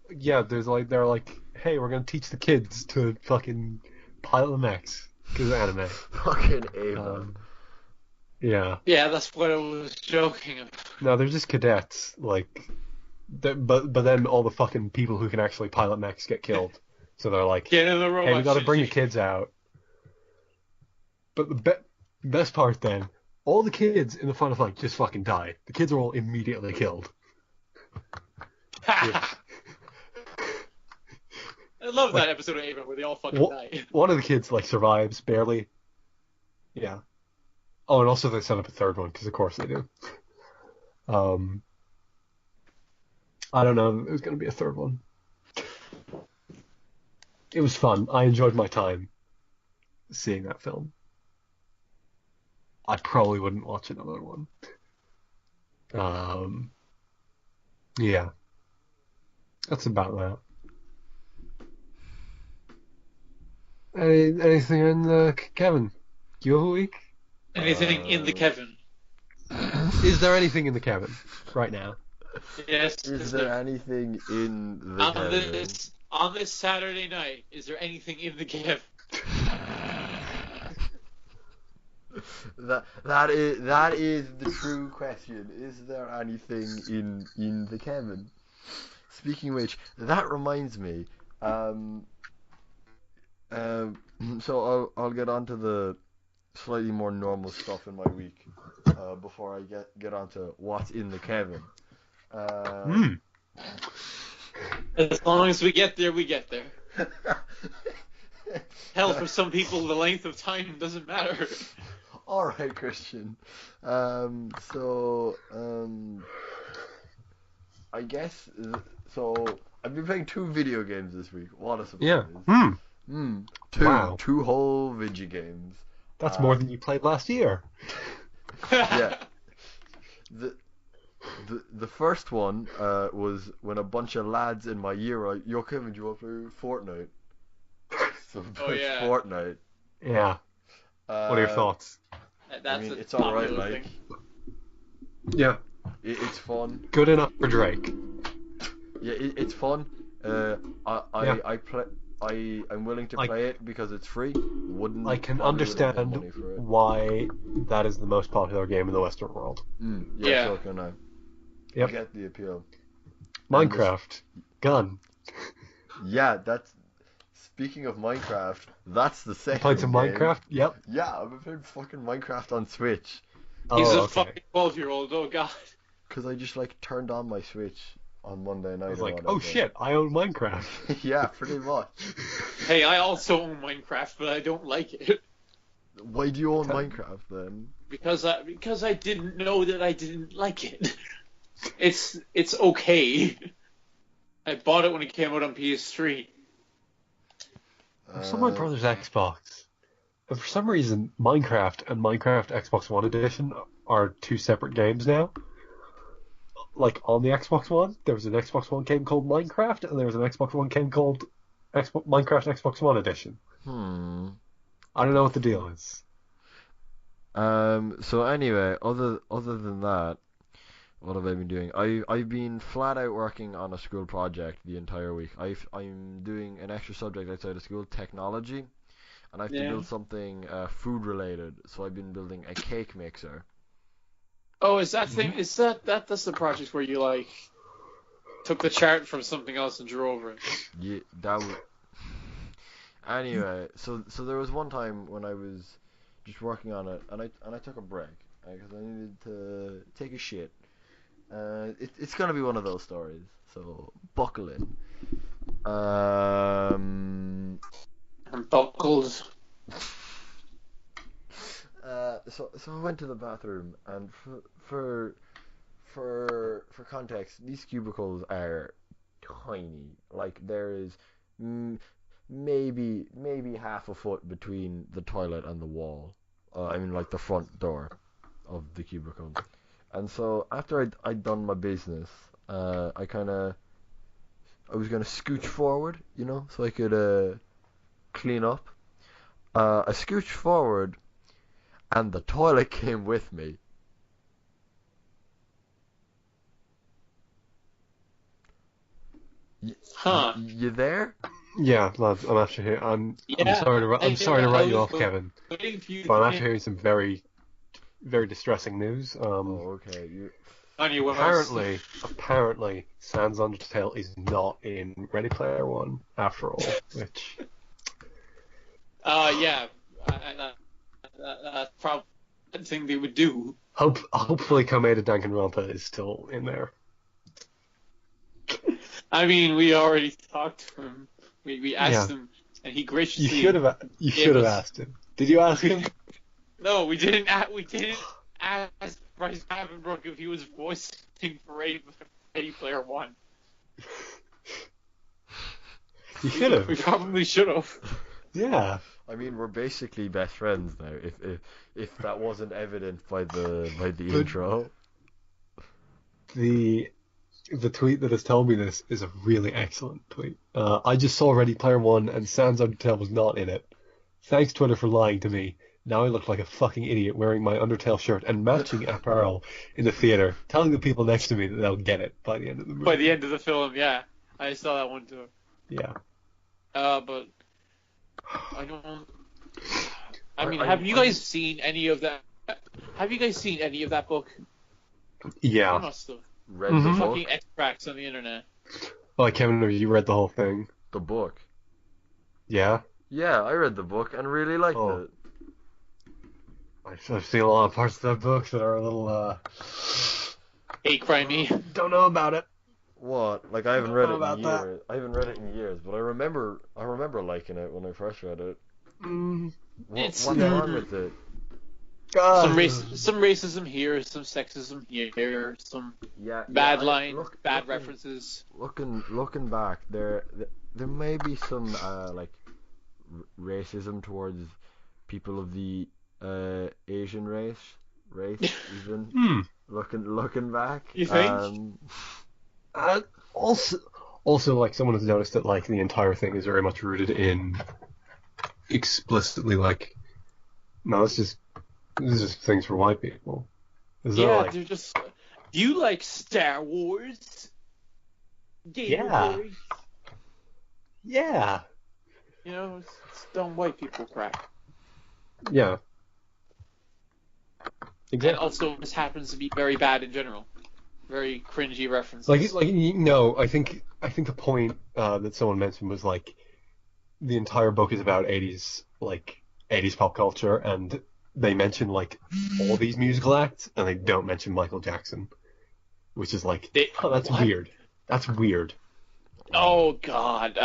Yeah, they're like, "Hey, we're gonna teach the kids to fucking pilot mechs because of anime." Fucking Ava. Yeah. Yeah, that's what I was joking about. No, they're just cadets. Like, but then all the fucking people who can actually pilot mechs get killed. So they're like, Get in the robot. "Hey, we gotta bring the kids out." But the best part then, all the kids in the final fight just fucking die. The kids are all immediately killed. I love that episode of Ava where they all fucking die. One of the kids like survives barely. Yeah. Oh, and also they set up a third one because of course they do. I don't know if there's going to be a third one. It was fun. I enjoyed my time seeing that film. I probably wouldn't watch another one. Yeah. That's about that. Anything in Kevin? Do you have a week? Anything in the Kevin? Is there anything in the Kevin right now? Yes. Is there anything in the Kevin? On this Saturday night, is there anything in the Kevin? That is the true question. Is there anything in the Kevin? Speaking of which, that reminds me. So I'll get on to the slightly more normal stuff in my week before I get on to what's in the Kevin. As long as we get there, we get there. Hell, for some people, the length of time doesn't matter. All right, Christian. I guess so. I've been playing 2 video games this week. What a surprise! Yeah. Wow. 2 whole video games. That's more than you played last year. Yeah. The first one was when a bunch of lads in my year were like, "Yo, Kevin, do you want to play Fortnite?" So yeah. Fortnite. Yeah. What are your thoughts? It's alright, like. Yeah. It's fun. Good enough for Drake. Yeah, it's fun. I'm willing to play it because it's free. I can understand why that is the most popular game in the Western world. Yeah. So can I. Yep. I get the appeal. Minecraft. Gun. Yeah, that's... Speaking of Minecraft, that's the second Played some game. Minecraft? Yep. Yeah, I've been playing fucking Minecraft on Switch. He's a fucking 12-year-old, oh god. Because I just, turned on my Switch on Monday night. I was like, oh shit, I own Minecraft. Yeah, pretty much. Hey, I also own Minecraft, but I don't like it. Why do you own Minecraft, then? Because I didn't know that I didn't like it. It's okay. I bought it when it came out on PS3. It's on my brother's Xbox. But for some reason, Minecraft and Minecraft Xbox One Edition are 2 separate games now. Like, on the Xbox One, there was an Xbox One game called Minecraft, and there was an Xbox One game called Minecraft Xbox One Edition. I don't know what the deal is. So anyway, other than that, What have I been doing? I've been flat out working on a school project the entire week. I'm doing an extra subject outside of school, technology, and I have to Yeah. build something food related. So I've been building a cake mixer. Oh, is that thing? Is that's the project where you like took the chart from something else and drew over it? Yeah, that was. Anyway, so there was one time when I was just working on it, and I took a break because I needed to take a shit. It's gonna be one of those stories, so buckle in. I'm buckled. So I went to the bathroom, and for context, these cubicles are tiny. Like there is maybe half a foot between the toilet and the wall. I mean, like the front door of the cubicle. And so after I'd done my business, I was gonna scooch forward, so I could clean up. I scooched forward, and the toilet came with me. Huh. You there? Yeah, lads, I'm after here. I'm Yeah. I'm sorry to write you off, I was Kevin, waiting for you but to I'm after finish hearing some very, very distressing news. Oh, okay. on your Apparently, Sans Undertale is not in Ready Player One after all, which Yeah. That's probably the thing they would do. hopefully Komeda Danganronpa is still in there. I mean, we already talked to him. We asked Yeah. him, and he graciously. You should have asked him. Did you ask him? No, we didn't. We didn't ask Bryce Papenbrook if he was voicing for Ready Player One. You should have. We probably should have. Yeah. I mean, we're basically best friends now. If that wasn't evident by the But- intro. The tweet that has told me this is a really excellent tweet. I just saw Ready Player One and Sans Undertale was not in it. Thanks Twitter for lying to me. Now I look like a fucking idiot wearing my Undertale shirt and matching apparel in the theater, telling the people next to me that they'll get it by the end of the movie. By the end of the film, yeah, I saw that one too. Yeah. But I don't. I mean, I- have you I- guys seen any of that? Have you guys seen any of that book? You Yeah. must have. Read Mhm. the book. Fucking extracts on the internet. Like Kevin, have you read the whole thing? The book. Yeah. Yeah, I read the book and really liked Oh. it. I've seen a lot of parts of that book that are a little Hate crimey. don't know about it. What? Like I haven't read it About in that. years. I haven't read it in years, but I remember liking it when I first read it. It's- What's wrong with it? Some racism here, some sexism here, some Yeah, bad I- lines, bad looking- references. Looking back, there may be some like racism towards people of the Asian race even. Looking back. You think? Also, like someone has noticed that like the entire thing is very much rooted in explicitly like, no, this is just things for white people. Is that Yeah, like, they're just. Do you like Star Wars? Gamer Yeah. boys? yeah, You know, it's dumb white people crap. yeah, And exactly. also, this happens to be very bad in general. Very cringy references. I think the point that someone mentioned was like the entire book is about 80s pop culture, and they mention like all these musical acts, and they don't mention Michael Jackson, which is like, oh, that's what? weird. That's weird. Oh God.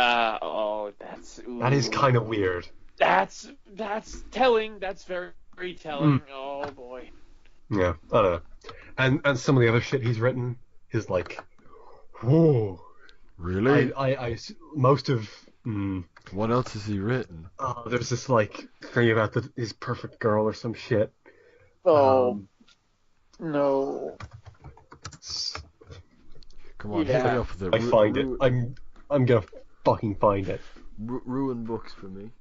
That's. Ooh. That is kind of weird. That's telling. That's very, very telling. Oh boy. Yeah, I don't know. And some of the other shit he's written is like, whoa. Really? Most of. What else has he written? There's this like thing about his perfect girl or some shit. Oh no. Come on, hit me Yeah. up with it. I find it. I'm gonna fucking find it. Ruin books for me.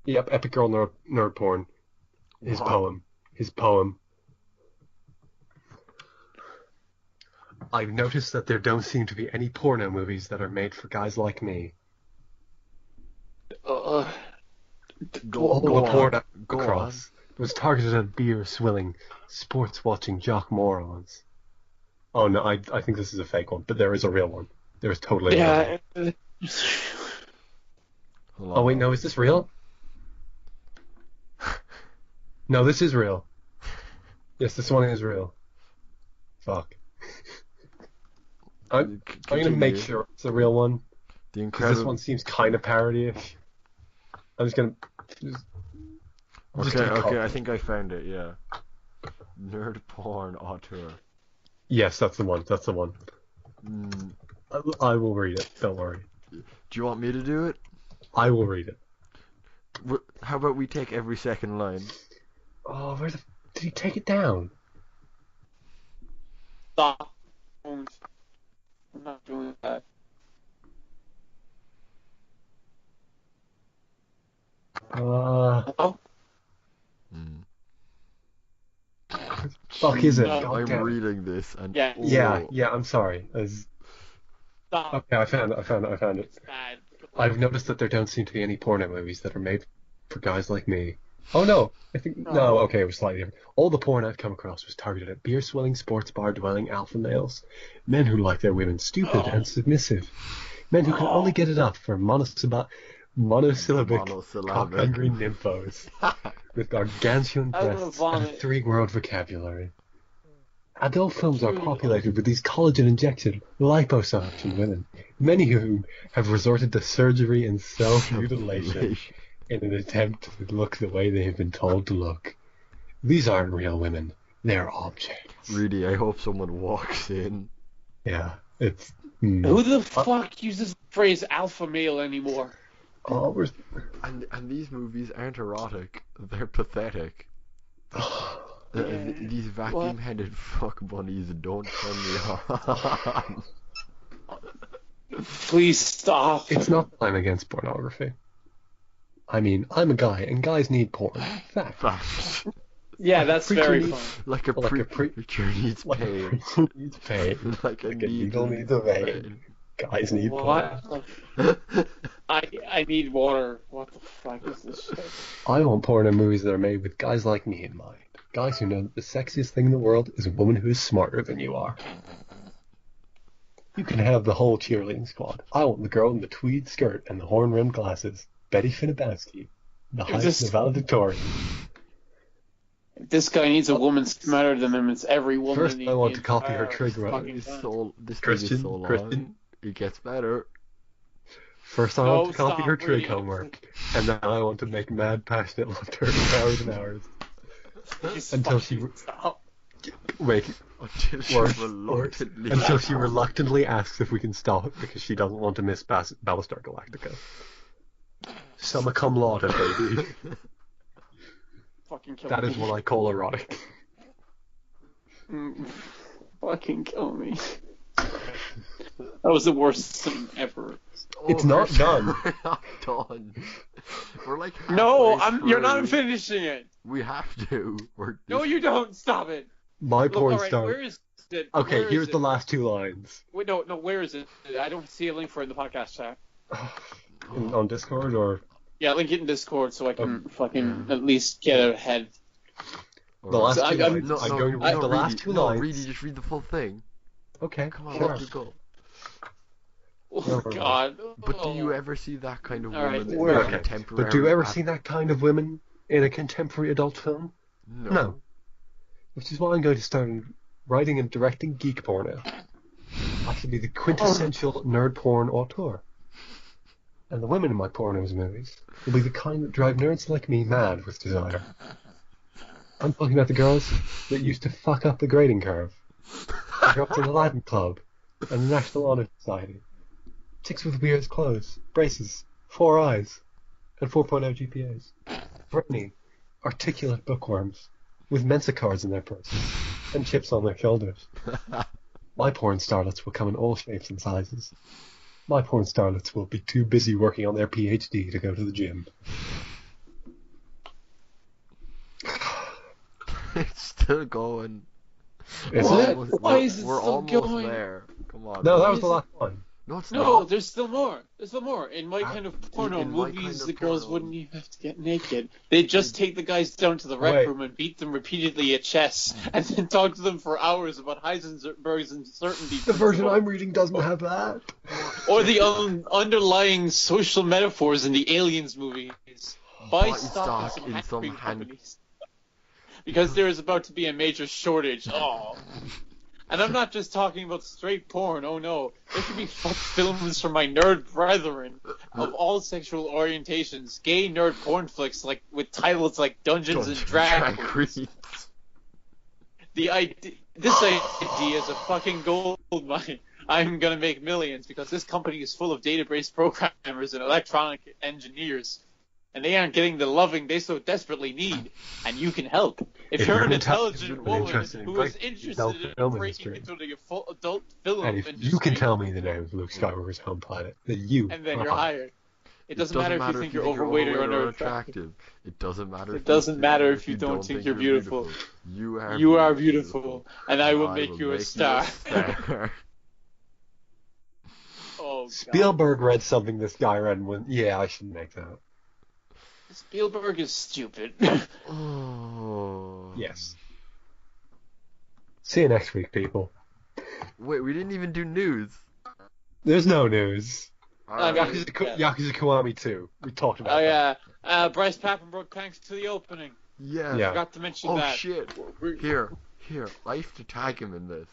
Yep, epic girl nerd porn. His What? poem. I've noticed that there don't seem to be any porno movies that are made for guys like me. Go All the on. porn I came Go across was targeted at beer-swilling, sports-watching jock morons. Oh no, I think this is a fake one, but there is a real one. There is totally a real one. Hold Oh on. wait, no, is this real? No, this is real. Yes, this one is real. Fuck. I'm gonna make sure it's a real one, The because this incredible. one seems kind of parody-ish. I'm just gonna... just Okay, gonna copy I it. think I found it. Yeah. Nerd porn auteur. Yes, that's the one. That's the one. Mm, I will read it. Don't worry. do you want me to do it? I will read it. How about we take every second line? Oh, did he take it down? Stop. I'm not doing that. Hello? Mm. Fuck is it? No, God I'm damn it. reading this and Yeah. Yeah, I'm sorry. Stop. Okay, I found it. It's bad. I've noticed that there don't seem to be any porno movies that are made for guys like me. Oh no, I think no. Okay, it was slightly different. All the porn I've come across was targeted at beer-swilling, sports bar-dwelling alpha male, men who like their women stupid and submissive, men who can only get it up for monosyllabic cock-hungry nymphos with gargantuan I will breasts and a vomit. three-word vocabulary. Adult films are populated with these collagen-injected liposuction women, many of whom have resorted to surgery and self-mutilation in an attempt to look the way they have been told to look. These aren't real women. They're objects. Really, I hope someone walks in. Yeah, it's... Who the fuck uses the phrase alpha male anymore? Oh, we're... And these movies aren't erotic. They're pathetic. These vacuum-headed fuck bunnies don't turn me on. Please stop. It's not that I'm against pornography. I mean, I'm a guy, and guys need porn. Fact. Yeah, that's Preacher very needs- fun. Like a Like a preacher needs Like pain. a preacher needs pain. Like a Like a needle needs a vein. Guys need porn. What? I need water. What the fuck is this shit? I want porn in movies that are made with guys like me in mind. Guys who know that the sexiest thing in the world is a woman who is smarter than you are. You can have the whole cheerleading squad. I want the girl in the tweed skirt and the horn-rimmed glasses. Betty Finabowski. The height this- of the valedictorian. If this guy needs a woman smarter than him, it's every woman. First, in I the want to copy her entire trig Fuck, fucking this planet. thing is Christian, so long. Christian. It gets better. First, I No, want to copy stop her trig reading. homework. And then I want to make mad passionate love to her for hours and hours. Just Until fucking stop. Wait, Until she worse, reluctantly... until she reluctantly asks if we can stop it because she doesn't want to miss Battlestar Galactica. Summa cum laude, baby. Fucking kill That me. is what I call erotic. Fucking kill me. That was the worst thing ever. It's not done. We're not done. We're like No, halfway you're not through. finishing it. We have to. No, you don't. Stop it. My Look, porn all right, star. where is it? Okay, Where is here's it? the last two lines. Wait, no, where is it? I don't see a link for it in the podcast chat. On Discord or Yeah, link it in Discord so I can fucking at least get ahead. the last So two I'm- lines. No, I'm no, going to read no, the last two no, lines. really, just read the full thing. Okay, Come on, sure. let it go. Oh Never mind. God. But do you ever see that kind of All right, woman we're- in a Okay. contemporary? But do you ever see that kind of women in a contemporary adult film? No. Which is why I'm going to start writing and directing geek porno. I should be the quintessential nerd porn auteur. And the women in my pornos movies will be the kind that drive nerds like me mad with desire. I'm talking about the girls that used to fuck up the grading curve. The girls in the Latin Club and the National Honor Society. Chicks with weird clothes, braces, 4 eyes, and 4.0 GPAs. Brainy, articulate bookworms with Mensa cards in their purses and chips on their shoulders. My porn starlets will come in all shapes and sizes. My porn starlets will be too busy working on their PhD to go to the gym. It's still going. Is We're it? almost- Why is it we're still almost going? there. Come on. No, man. that was the last one. No, it's No, not. there's still more. There's still more. In my kind of porno in my movies, kind of the girls porno. wouldn't even have to get naked. They'd just take the guys down to the rec Wait. room and beat them repeatedly at chess, and then talk to them for hours about Heisenberg's uncertainty. The version I'm reading doesn't have that. Or the underlying social metaphors in the Aliens movies. Buy Buy stock stock in in some some hand- companies. Because there is about to be a major shortage. Oh. And I'm not just talking about straight porn, oh no. There should be fuck films for my nerd brethren of all sexual orientations. Gay nerd porn flicks like with titles like Dungeons and Drag Queens. This idea is a fucking gold mine. I'm gonna make millions because this company is full of database programmers and electronic engineers. And they aren't getting the loving they so desperately need. And you can help. If you're an intelligent woman who is interested in breaking into the full adult film And if industry, you can tell me the name of Luke Skywalker's home planet, then you and then are you're hired. It doesn't matter if you think you're overweight or unattractive. It doesn't matter. It doesn't matter if you don't think you're beautiful. You are beautiful, and I will make you a star. Oh, God. Spielberg read something this guy read and went, yeah, I should make that. Spielberg is stupid. Oh. Yes. See you next week, people. Wait, we didn't even do news. There's no news. I mean, Yakuza Kiwami 2. We talked about Oh that. yeah, Bryce Papenbrook, thanks to the opening. Yeah. Yeah. Forgot to mention Oh that. shit. Here. I have to tag him in this.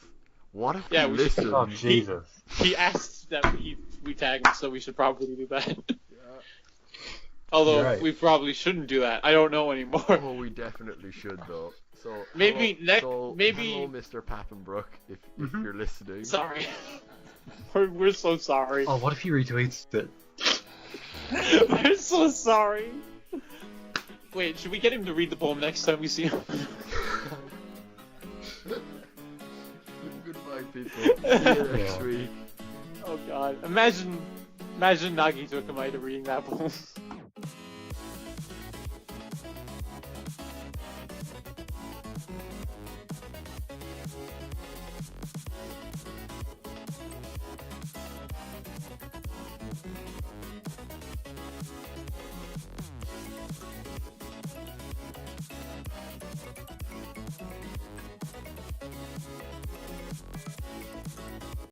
What if Yeah, he we should- listened? Oh, Jesus. He asked that we tag him, so we should probably do that. Although You're right. we probably shouldn't do that. I don't know anymore. Oh, we definitely should though. So Maybe hello, maybe- hello, Mr. Papenbrook, if you're listening. Sorry. We're so sorry. Oh, what if he retweets it? We're so sorry. Wait, should we get him to read the poem next time we see him? Goodbye, people. See you next Yeah. week. Oh God! Imagine Nagi Tokamita reading that poem.